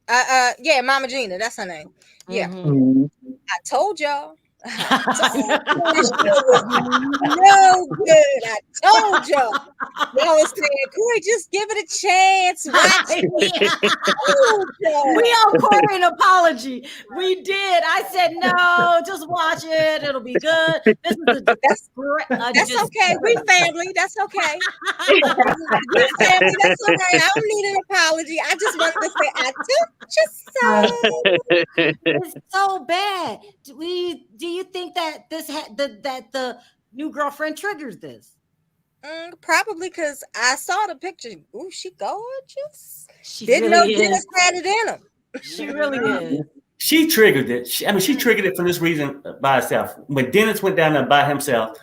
Yeah, Mama Gina. That's her name. Yeah. I told y'all. This was no good. I told y'all. Y'all was saying, Corey, just give it a chance. We owe Corey an apology. We did. I said no, just watch it. It'll be good. That's okay. We family. That's okay. We family. That's okay. I don't need an apology. I just wanted to say I took you so. It's so bad. Do you think that that the new girlfriend triggers this? Probably because I saw the picture. Ooh, she gorgeous. She didn't really know Dennis had it in him. She really is. She triggered it. She triggered it for this reason by herself. When Dennis went down there by himself,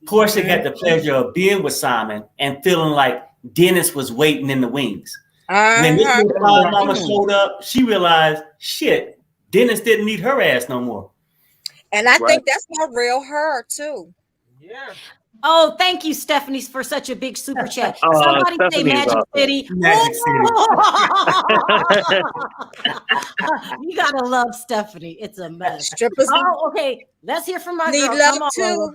Porsha got the pleasure of being with Simon and feeling like Dennis was waiting in the wings. When this little mama showed up, she realized, shit, Dennis didn't need her ass no more. And I think that's my real her too. Yeah. Oh, thank you, Stephanie, for such a big super chat. Oh, Somebody say Stephanie's Magic awesome. City. Magic City. You gotta love Stephanie. It's a mess. Strippers Oh, okay. Let's hear from my need girl. love Come on, too. Lola.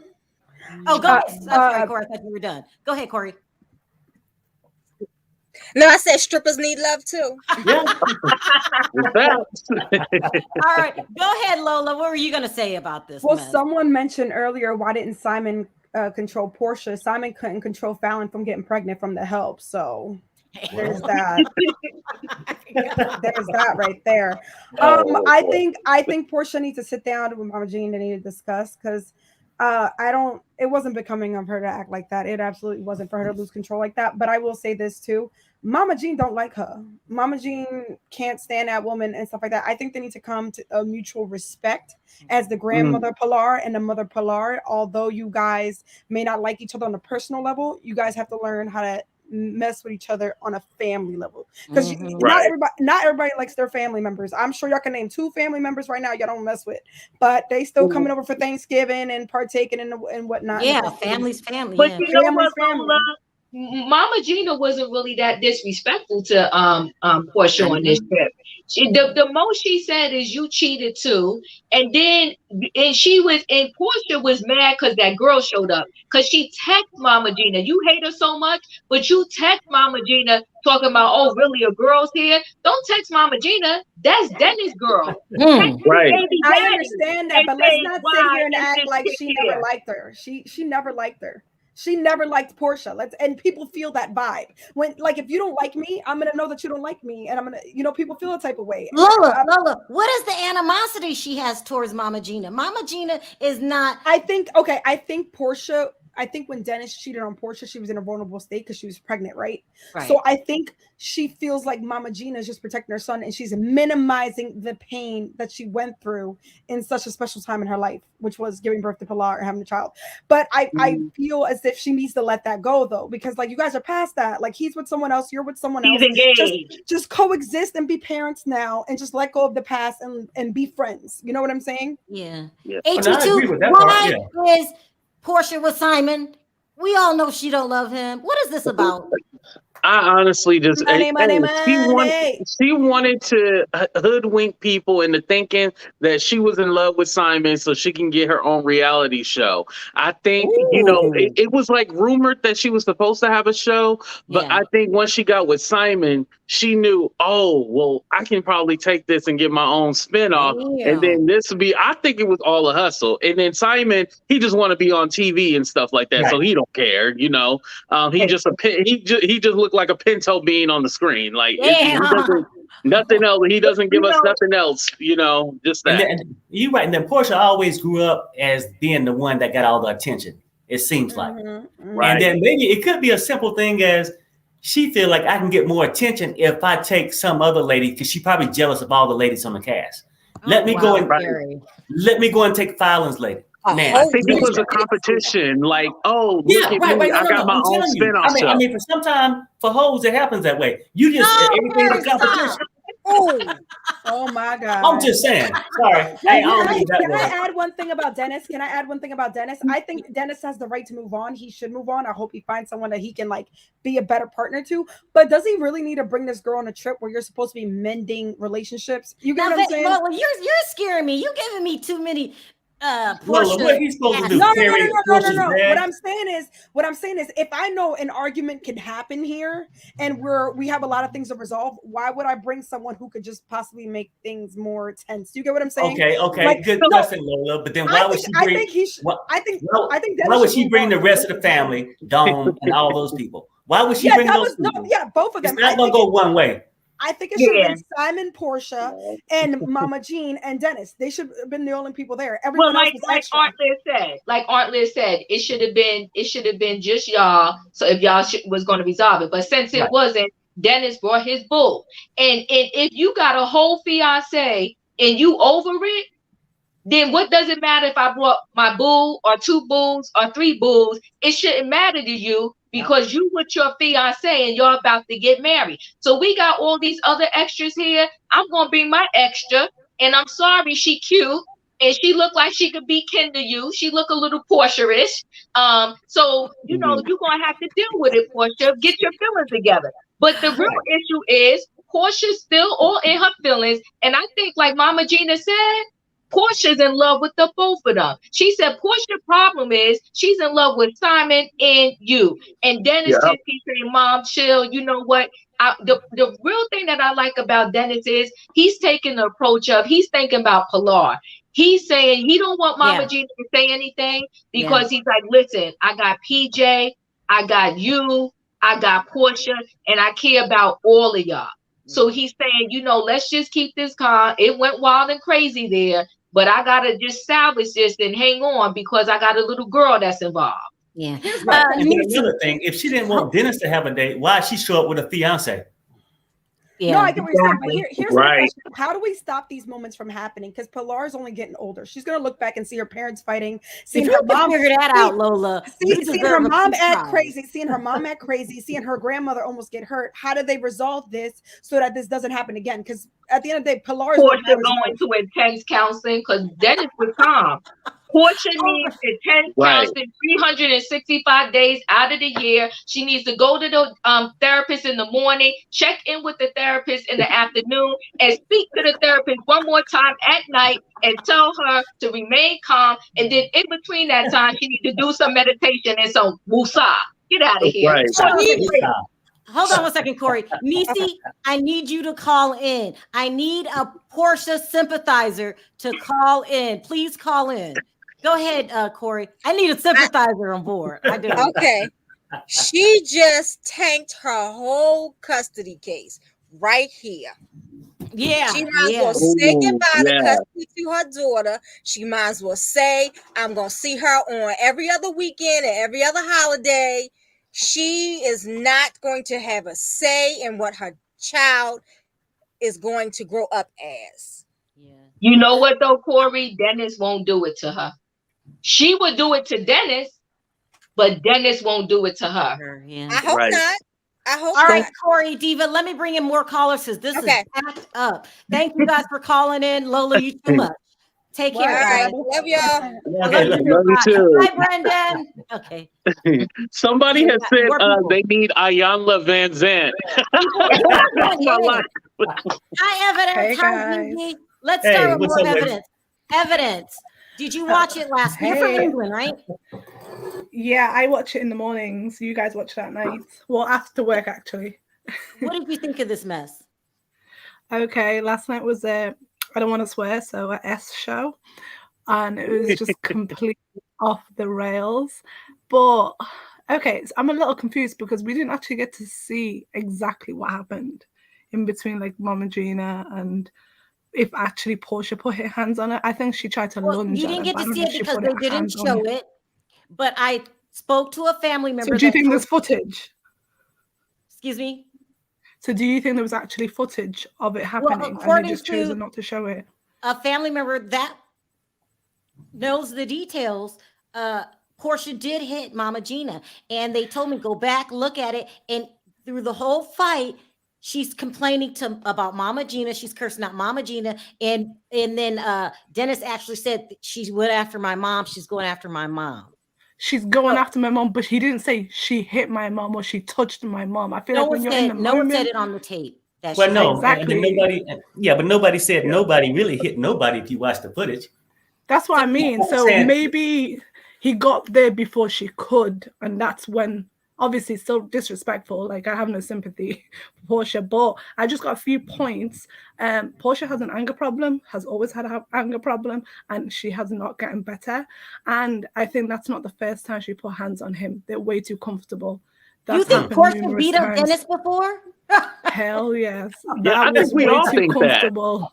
Oh, go ahead. I'm sorry, Corey. I thought you were done. Go ahead, Corey. No, I said strippers need love too. Yeah. All right. Go ahead, Lola. What were you gonna say about this? Well, mess? someone mentioned earlier, why didn't Simon control Porsha? Simon couldn't control Fallon from getting pregnant from the help. So there's that. There's that right there. I think Porsha needs to sit down with Mama Jean. They need to discuss, because it wasn't becoming of her to act like that. It absolutely wasn't for her to lose control like that. But I will say this too. Mama Jean don't like her. Mama Jean can't stand that woman and stuff like that. I think they need to come to a mutual respect as the grandmother Pilar and the mother Pilar. Although you guys may not like each other on a personal level, you guys have to learn how to mess with each other on a family level, because not everybody likes their family members. I'm sure y'all can name 2 family members right now y'all don't mess with, but they still coming over for Thanksgiving and partaking in and whatnot. Yeah, family's family. But Yeah. you know what, Lola? Mama Gina wasn't really that disrespectful to Porsha on this trip. The most she said is you cheated too, and Porsha was mad because that girl showed up, because she texted Mama Gina, you hate her so much, but you text Mama Gina talking about, oh really, a girl's here? Don't text Mama Gina, that's Dennis' girl. Right. I understand that, but let's not sit here and act like she never liked her. She never liked her. She never liked Porsha. And people feel that vibe. When, like, if you don't like me, I'm gonna know that you don't like me, and I'm gonna, people feel a type of way. Lola, what is the animosity she has towards Mama Gina? Mama Gina is not. I think Porsha. I think when Dennis cheated on Porsha, she was in a vulnerable state because she was pregnant, right? So I think she feels like Mama Gina is just protecting her son, and she's minimizing the pain that she went through in such a special time in her life, which was giving birth to Pilar and having a child. But I feel as if she needs to let that go, though, because like you guys are past that. Like, he's with someone else, you're with someone else. Just coexist and be parents now, and just let go of the past and be friends. You know what I'm saying? Yeah. Yeah. AT2, why is Porsha with Simon? We all know she don't love him. What is this about? I honestly just money. She wanted to hoodwink people into thinking that she was in love with Simon so she can get her own reality show. I think it was like rumored that she was supposed to have a show, but I think once she got with Simon, she knew, oh well, I can probably take this and get my own spinoff, and then this would be. I think it was all a hustle, and then Simon, he just want to be on TV and stuff like that, so he don't care, He just looked like a pinto bean on the screen. Like he doesn't, nothing else. He doesn't give us nothing else. Just that. You're right. And then Porsha always grew up as being the one that got all the attention. It seems like, Right. And then maybe it could be a simple thing as she feel like I can get more attention if I take some other lady, because she's probably jealous of all the ladies on the cast. Let me go and take Fallon's lady. Man, I think it was a competition. Like, oh, look at me, I got my own spin-off show. I mean, for sometimes for hoes, it happens that way. You just everything's a competition. Oh my God. I'm just saying. Sorry. Can I add one thing about Dennis? I think Dennis has the right to move on. He should move on. I hope he finds someone that he can be a better partner to. But does he really need to bring this girl on a trip where you're supposed to be mending relationships? You get what I'm saying? Well, you're scaring me. You're giving me too many. What are you supposed to do? No. What I'm saying is, if I know an argument can happen here and we have a lot of things to resolve, why would I bring someone who could just possibly make things more tense? Do you get what I'm saying? Okay, good question, Lola. But then why would she bring? Why would she bring the rest of the family, Dome, and all those people? Why would she bring those people? Both of them. It's not gonna go one way. I think it should have been Simon, Porsha, and Mama Jean and Dennis. They should have been the only people there. Everyone else was extra. Aunt Liz said, it should have been just y'all. So if y'all was going to resolve it, but since it wasn't, Dennis brought his boo. And if you got a whole fiance and you over it, then what does it matter if I brought my boo or 2 boos or 3 boos? It shouldn't matter to you, because you with your fiance and you're about to get married. So we got all these other extras here. I'm gonna bring my extra, and I'm sorry she cute, and she looked like she could be kin to you. She looked a little Porsche-ish. So you know you're gonna have to deal with it, Porsha. Get your feelings together. But the real issue is Porsha's still all in her feelings, and I think, like Mama Gina said, Porsha's in love with the both of them. She said Porsha's problem is she's in love with Simon and you. And Dennis just keeps saying, Mom, chill. You know what? The real thing that I like about Dennis is he's taking the approach of he's thinking about Pilar. He's saying he don't want Mama Gina to say anything because he's like, listen, I got PJ, I got you, I got Porsha, and I care about all of y'all. So he's saying, you know, let's just keep this calm. It went wild and crazy there, but I gotta just salvage this and hang on because I got a little girl that's involved. Yeah. Another thing, if she didn't want Dennis to have a date, why'd she show up with a fiance? Yeah. No, I get what you're saying, but here's my question. How do we stop these moments from happening? Because Pilar is only getting older. She's going to look back and see her parents fighting, seeing her mom figure that out, Lola. Seeing her mom act crazy, seeing her grandmother almost get hurt. How do they resolve this so that this doesn't happen again? Because at the end of the day, Pilar is going to intense counseling because Dennis was calm. Porsha needs intense counseling 365 days out of the year. She needs to go to the therapist in the morning, check in with the therapist in the afternoon, and speak to the therapist one more time at night and tell her to remain calm. And then in between that time, she needs to do some meditation and some wusa. Get out of here. Hold on one second, Corey. Nisi, I need you to call in. I need a Porsha sympathizer to call in. Please call in. Go ahead, Corey. I need a sympathizer on board. I do. Okay. She just tanked her whole custody case right here. Yeah. She might as well say goodbye to custody to her daughter. She might as well say, I'm going to see her on every other weekend and every other holiday. She is not going to have a say in what her child is going to grow up as. Yeah. You know what though, Corey? Dennis won't do it to her. She would do it to Dennis, but Dennis won't do it to her. Yeah. I hope not. I hope All right, Corey, Diva, let me bring in more callers because this is packed up. Thank you guys for calling in. Lola, you too much. Take care. All right. Love y'all. Okay, love you too. Hi, Brendan. Okay. Somebody has said they need Ayanla Van Zandt. Hi, Evidence. Hi, let's start with more evidence. Evidence. Did you watch it last night? You're from England, right? Yeah, I watch it in the mornings. You guys watch it at night. Well, after work, actually. What did you think of this mess? Okay, last night was I don't want to swear, so a S show. And it was just completely off the rails. But, okay, so I'm a little confused because we didn't actually get to see exactly what happened in between, like, Mama Gina and if actually Porsha put her hands on it. I think she tried to lunge. You didn't get to see it because they didn't show it. But I spoke to a family member. So do you think there's footage? Excuse me? So do you think there was actually footage of it happening and they just chosen not to show it? A family member that knows the details, Porsha did hit Mama Gina. And they told me, go back, look at it. And through the whole fight, she's complaining about Mama Gina. She's cursing out Mama Gina. And then Dennis actually said she went after my mom. She's going after my mom. She's going after my mom, but he didn't say she hit my mom or she touched my mom. I feel like when you're in the moment, no one said it on the tape. Well, no, exactly. But nobody said nobody really hit nobody if you watch the footage. That's what I mean. So maybe he got there before she could, and that's when. Obviously, it's still disrespectful. Like, I have no sympathy for Porsha, but I just got a few points. Porsha has an anger problem, has always had an anger problem, and she has not gotten better. And I think that's not the first time she put hands on him. They're way too comfortable. You think Porsha beat up Dennis before? Hell yes. That was way too comfortable.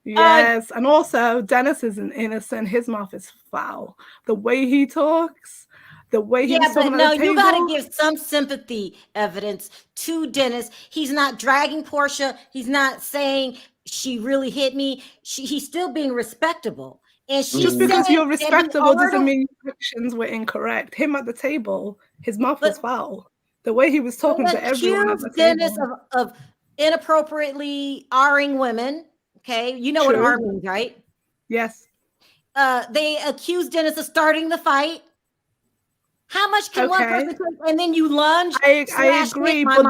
Yes. And also, Dennis isn't innocent. His mouth is foul. The way he talks. The way he was talking on the table. You got to give some sympathy evidence to Dennis. He's not dragging Porsha. He's not saying she really hit me. He's still being respectable. And just because you're respectable doesn't mean your actions were incorrect. Him at the table, his mouth was foul. The way he was talking to everyone at the Dennis table. of inappropriately R-ing women. Okay, you know what R means, right? Yes. they accused Dennis of starting the fight. How much can one person take? And then you lunge. I agree, but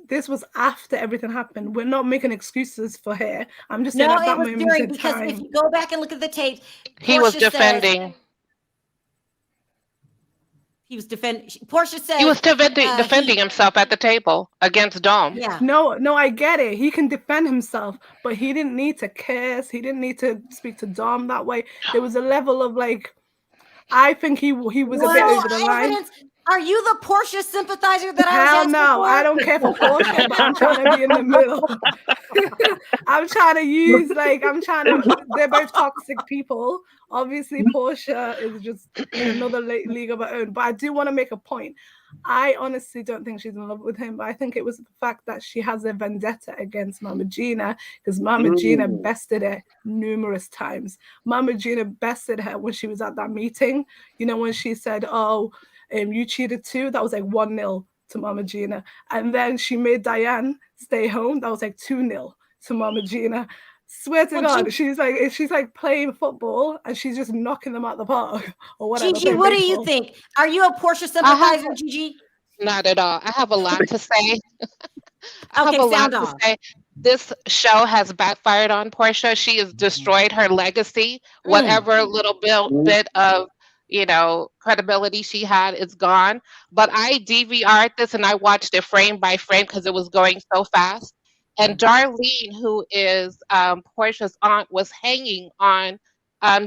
this was after everything happened. We're not making excuses for her. I'm just saying it was during, because if you go back and look at the tape, he was defending. He was defending. Porsha said he was defending himself at the table against Dom. Yeah. No, I get it. He can defend himself, but he didn't need to curse. He didn't need to speak to Dom that way. There was a level of like, I think he was a bit over the line. Are you the Porsha sympathizer that I was asking for? I don't care for Porsha, but I'm trying to be in the middle. I'm trying to they're both toxic people. Obviously, Porsha is just in another league of her own. But I do want to make a point. I honestly don't think she's in love with him, but I think it was the fact that she has a vendetta against Mama Gina, because Mama Gina bested her numerous times. Mama Gina bested her when she was at that meeting. You know, when she said, you cheated too. That was like 1-0 to Mama Gina. And then she made Diane stay home. That was like 2-0 to Mama Gina. Swear to God, she's like playing football and she's just knocking them out the park or whatever. Gigi, what do you think? Are you a Porsha sympathizer, Gigi? Not at all. I have a lot to say. To say. This show has backfired on Porsha. She has destroyed her legacy. Whatever little bit of credibility she had is gone. But I DVR'd this and I watched it frame by frame because it was going so fast. And Darlene, who is Porsha's aunt, was hanging on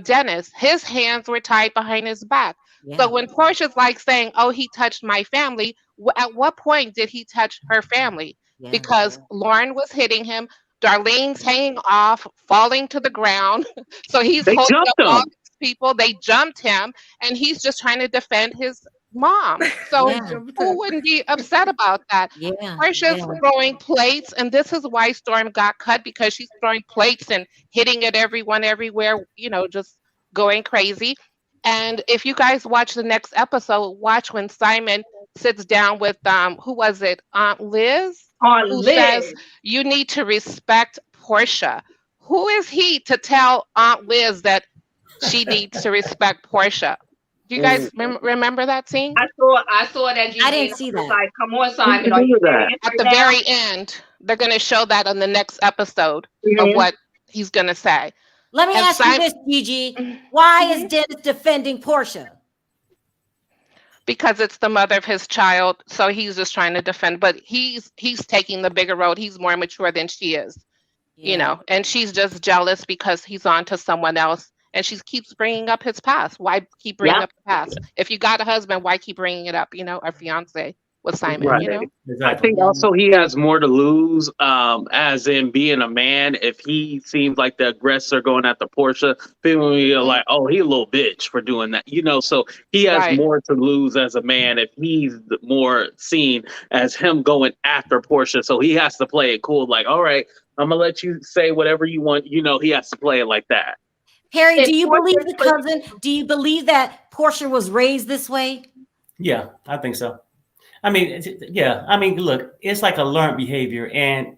Dennis. His hands were tied behind his back. Yeah. So when Porsha's like saying, "Oh, he touched my family," at what point did he touch her family? Yeah, because Lauren was hitting him. Darlene's hanging off, falling to the ground. So he's holding up all these people. They jumped him, and he's just trying to defend his mom. So who wouldn't be upset about that? Porsha's throwing plates, and this is why Storm got cut, because she's throwing plates and hitting at everyone everywhere, just going crazy. And if you guys watch the next episode, watch when Simon sits down with who was it? Aunt Liz? Who says you need to respect Porsha. Who is he to tell Aunt Liz that she needs to respect Porsha? Do you guys remember that scene? I saw that. I didn't see that. Like, come on, Simon. Are you at the very end, they're going to show that on the next episode of what he's going to say. Let me ask you this, Gigi. Why is Dennis defending Porsha? Because it's the mother of his child, so he's just trying to defend. But he's taking the bigger road. He's more mature than she is, and she's just jealous because he's on to someone else. And she keeps bringing up his past. Why keep bringing up the past? If you got a husband, why keep bringing it up? Or fiance with Simon. Right. I think also he has more to lose, as in being a man. If he seems like the aggressor going after Porsha, people will be like, "Oh, he a little bitch for doing that," So he has more to lose as a man if he's more seen as him going after Porsha. So he has to play it cool, like, "All right, I'm gonna let you say whatever you want." He has to play it like that. Harry, do you believe the cousin? Do you believe that Porsha was raised this way? Yeah, I think so. I mean, look, it's like a learned behavior. And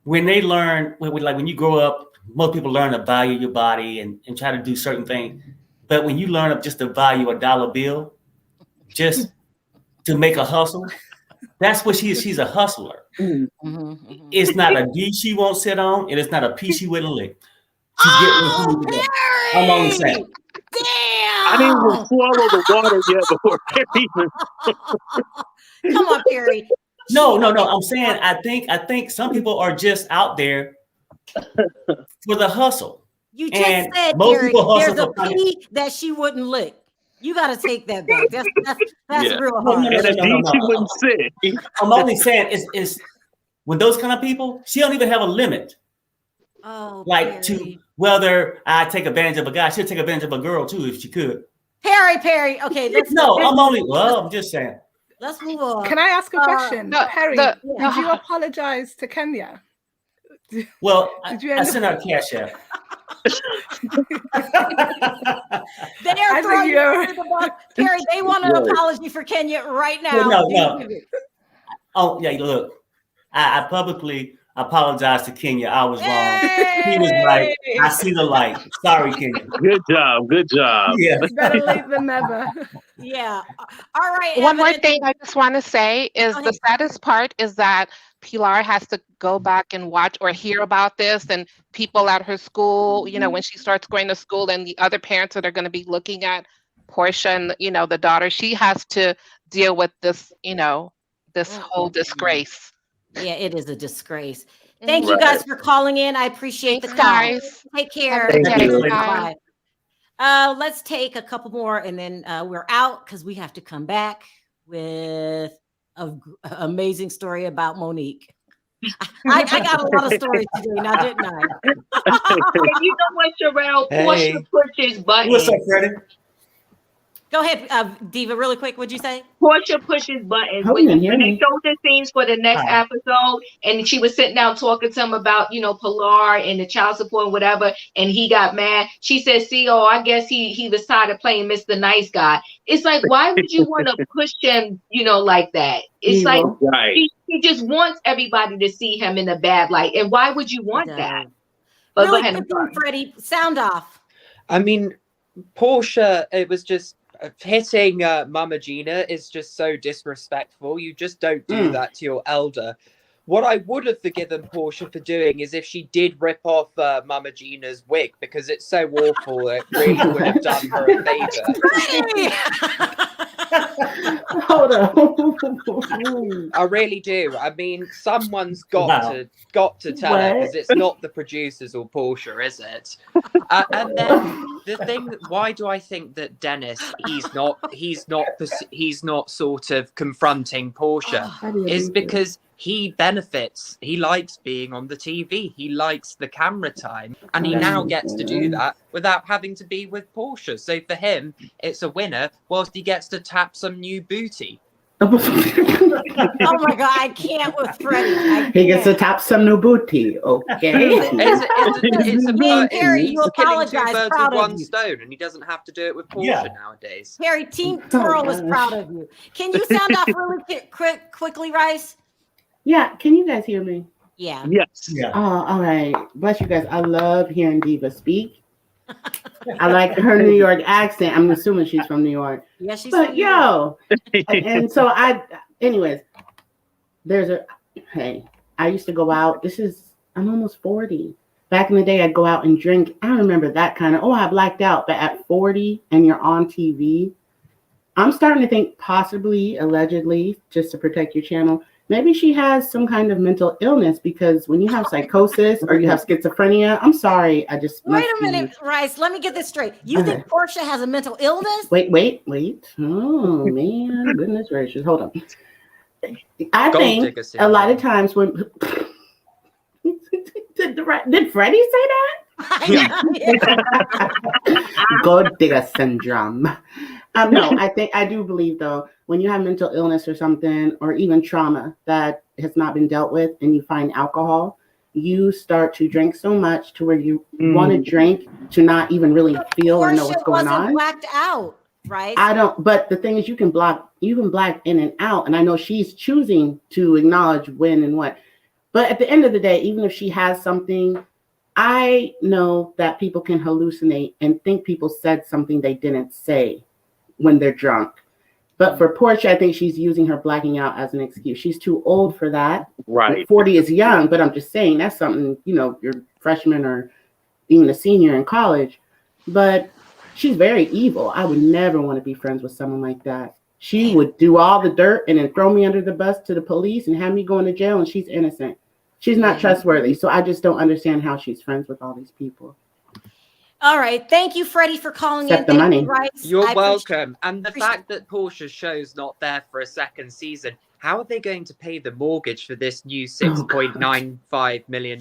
when they learn, when you grow up, most people learn to value your body and try to do certain things. But when you learn up just to value a dollar bill, just to make a hustle, that's what she is. She's a hustler. It's not a D she won't sit on, and it's not a P she wouldn't lick. I'm only saying. Damn! I didn't even swallow the water yet before Perry. Come on, Perry. No. I'm saying I think some people are just out there for the hustle. You just said, Perry, there's a P that she wouldn't lick. You got to take that back. That's real hard. No. I'm only saying is when those kind of people, she don't even have a limit. Oh, like Perry. To whether I take advantage of a guy, she'll take advantage of a girl too if she could. Perry. Okay, I'm just saying. Let's move on. Can I ask a question? Perry, did you apologize to Kenya? Well, I sent her a cash app. They're throwing you under the bus. Perry, they want an apology for Kenya right now. No. Oh, yeah, look, I publicly I apologize to Kenya. I was wrong. He was right. I see the light. Sorry, Kenya. Good job. Good job. Yeah. Better late than never. Yeah. All right. One more Evidence. thing I just want to say is the saddest part is that Pilar has to go back and watch or hear about this, and people at her school, you know, when she starts going to school, and the other parents that are going to be looking at Porsha and, you know, the daughter, she has to deal with this, you know, this whole disgrace. Yeah, it is a disgrace. Thank you guys for calling in. I appreciate Thanks, the call. guys. Take care. Have a good day. Bye. Let's take a couple more, and then we're out because we have to come back with an amazing story about Monique. I got a lot of stories today, now didn't I? And you know what, Sherelle? Hey. Porsha pushes buttons. What's up, Freddie? Go ahead, Diva, really quick. What'd you say? Porsha pushes buttons. Oh, When yeah, they showed the scenes for the next episode, and she was sitting down talking to him about, you know, Pilar and the child support and whatever, and he got mad. She said, "See, oh, I guess he was tired of playing Mr. Nice Guy." It's like, why would you want to push him, you know, like that? It's like he just wants everybody to see him in a bad light, and why would you want that? But Really go ahead, quick, Freddie, sound off. I mean, Porsha, it was just hitting Mama Gina is just so disrespectful. You just don't do that to your elder. What I would have forgiven Porsha for doing is if she did rip off Mama Gina's wig, because it's so awful. It really would have done her a favor. Hold on. I really do. I mean, someone's got to tell her, because it's not the producers or Porsha, is it? And then the thing, why do I think that Dennis he's not sort of confronting Porsha is because he benefits. He likes being on the TV. He likes the camera time, and he now gets to do that without having to be with Porsha. So for him, it's a winner, whilst he gets to tap some new booty. Oh my God, I can't with Freddie. He gets to tap some new booty. Okay. Harry, he's you killing two apologize. birds Proud with of one you. stone, and he doesn't have to do it with Porsha nowadays. Harry, Team Twirl was proud of you. Can you sound off really quickly, Rice? Yeah, can you guys hear me? Yeah. Yes. Yeah. Oh, all right. Bless you guys. I love hearing Diva speak. I like her New York accent. I'm assuming she's from New York. Yeah, she's but from New York. and so anyways, I used to go out. I'm almost 40. Back in the day, I'd go out and drink. I remember that kind of, I blacked out. But at 40 and you're on TV, I'm starting to think possibly, allegedly, just to protect your channel, maybe she has some kind of mental illness, because when you have psychosis or you have schizophrenia, I'm sorry, I just wait a minute, Rice. Let me get this straight. You think Porsha has a mental illness? Wait. Oh man, goodness gracious. Hold on. I think a lot of times when did Freddie say that? Gold digger syndrome. No, I do believe though, when you have mental illness or something, or even trauma that has not been dealt with, and you find alcohol, you start to drink so much to where you want to drink to not even really feel or know what's going on. Blacked out, right? I don't. But the thing is, you can black in and out, and I know she's choosing to acknowledge when and what. But at the end of the day, even if she has something, I know that people can hallucinate and think people said something they didn't say when they're drunk. But for Porsha, I think she's using her blacking out as an excuse. She's too old for that. Right. 40 is young, but I'm just saying that's something, you're a freshman or even a senior in college. But she's very evil. I would never want to be friends with someone like that. She would do all the dirt and then throw me under the bus to the police and have me going to jail, and she's innocent. She's not trustworthy. So I just don't understand how she's friends with all these people. All right. Thank you, Freddie, for calling Except in. the money. You're welcome. And the fact that Porsha's show's not there for a second season, how are they going to pay the mortgage for this new $6.95 million?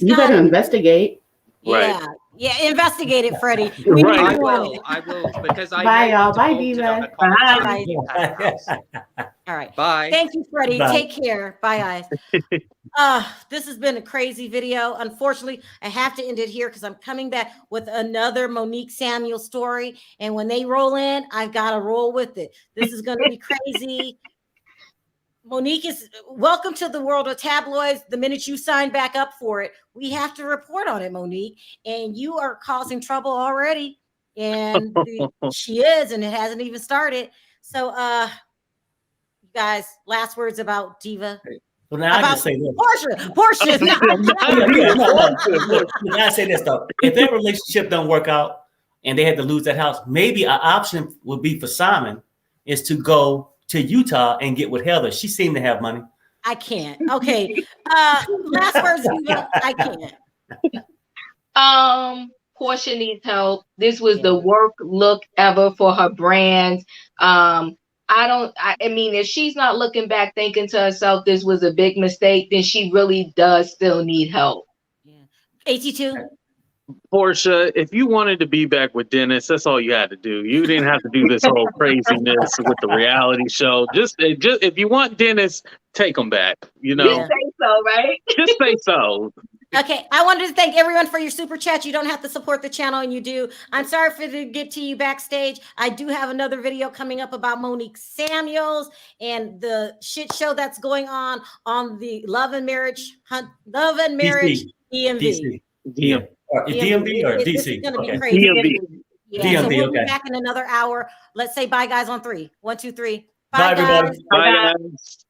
You better investigate. Yeah. Yeah, investigate it, Freddie. I will, because I Bye, know y'all. Bye, Diva. All right. Bye. Thank you, Freddie. Bye. Take care. Bye, guys. This has been a crazy video. Unfortunately, I have to end it here because I'm coming back with another Monique Samuel story. And when they roll in, I've got to roll with it. This is going to be crazy. Monique is welcome to the world of tabloids. The minute you sign back up for it, we have to report on it, Monique. And you are causing trouble already. And she is, and it hasn't even started. So, you guys, last words about Diva. Well, now I just say this. Porsha. I say this though. If that relationship don't work out and they had to lose that house, maybe an option would be for Simon is to go to Utah and get with Heather. She seemed to have money. I can't. Okay. Last words, Diva. I can't. Porsha needs help. This was the worst look ever for her brands. I mean, if she's not looking back thinking to herself this was a big mistake, then she really does still need help. Yeah. 82. Porsha, if you wanted to be back with Dennis, that's all you had to do. You didn't have to do this whole craziness with the reality show. Just if you want Dennis, take him back. You know, just say so, right? Just say so. Okay, I wanted to thank everyone for your super chat. You don't have to support the channel, and you do. I'm sorry for to get to you backstage. I do have another video coming up about Monique Samuels and the shit show that's going on the Love and Marriage DMV. DMV or DC? It's going to be crazy. DMV. Yeah, so we'll be back in another hour. Let's say bye, guys, on 3. 1, 2, 3. Bye, everybody. Bye, guys.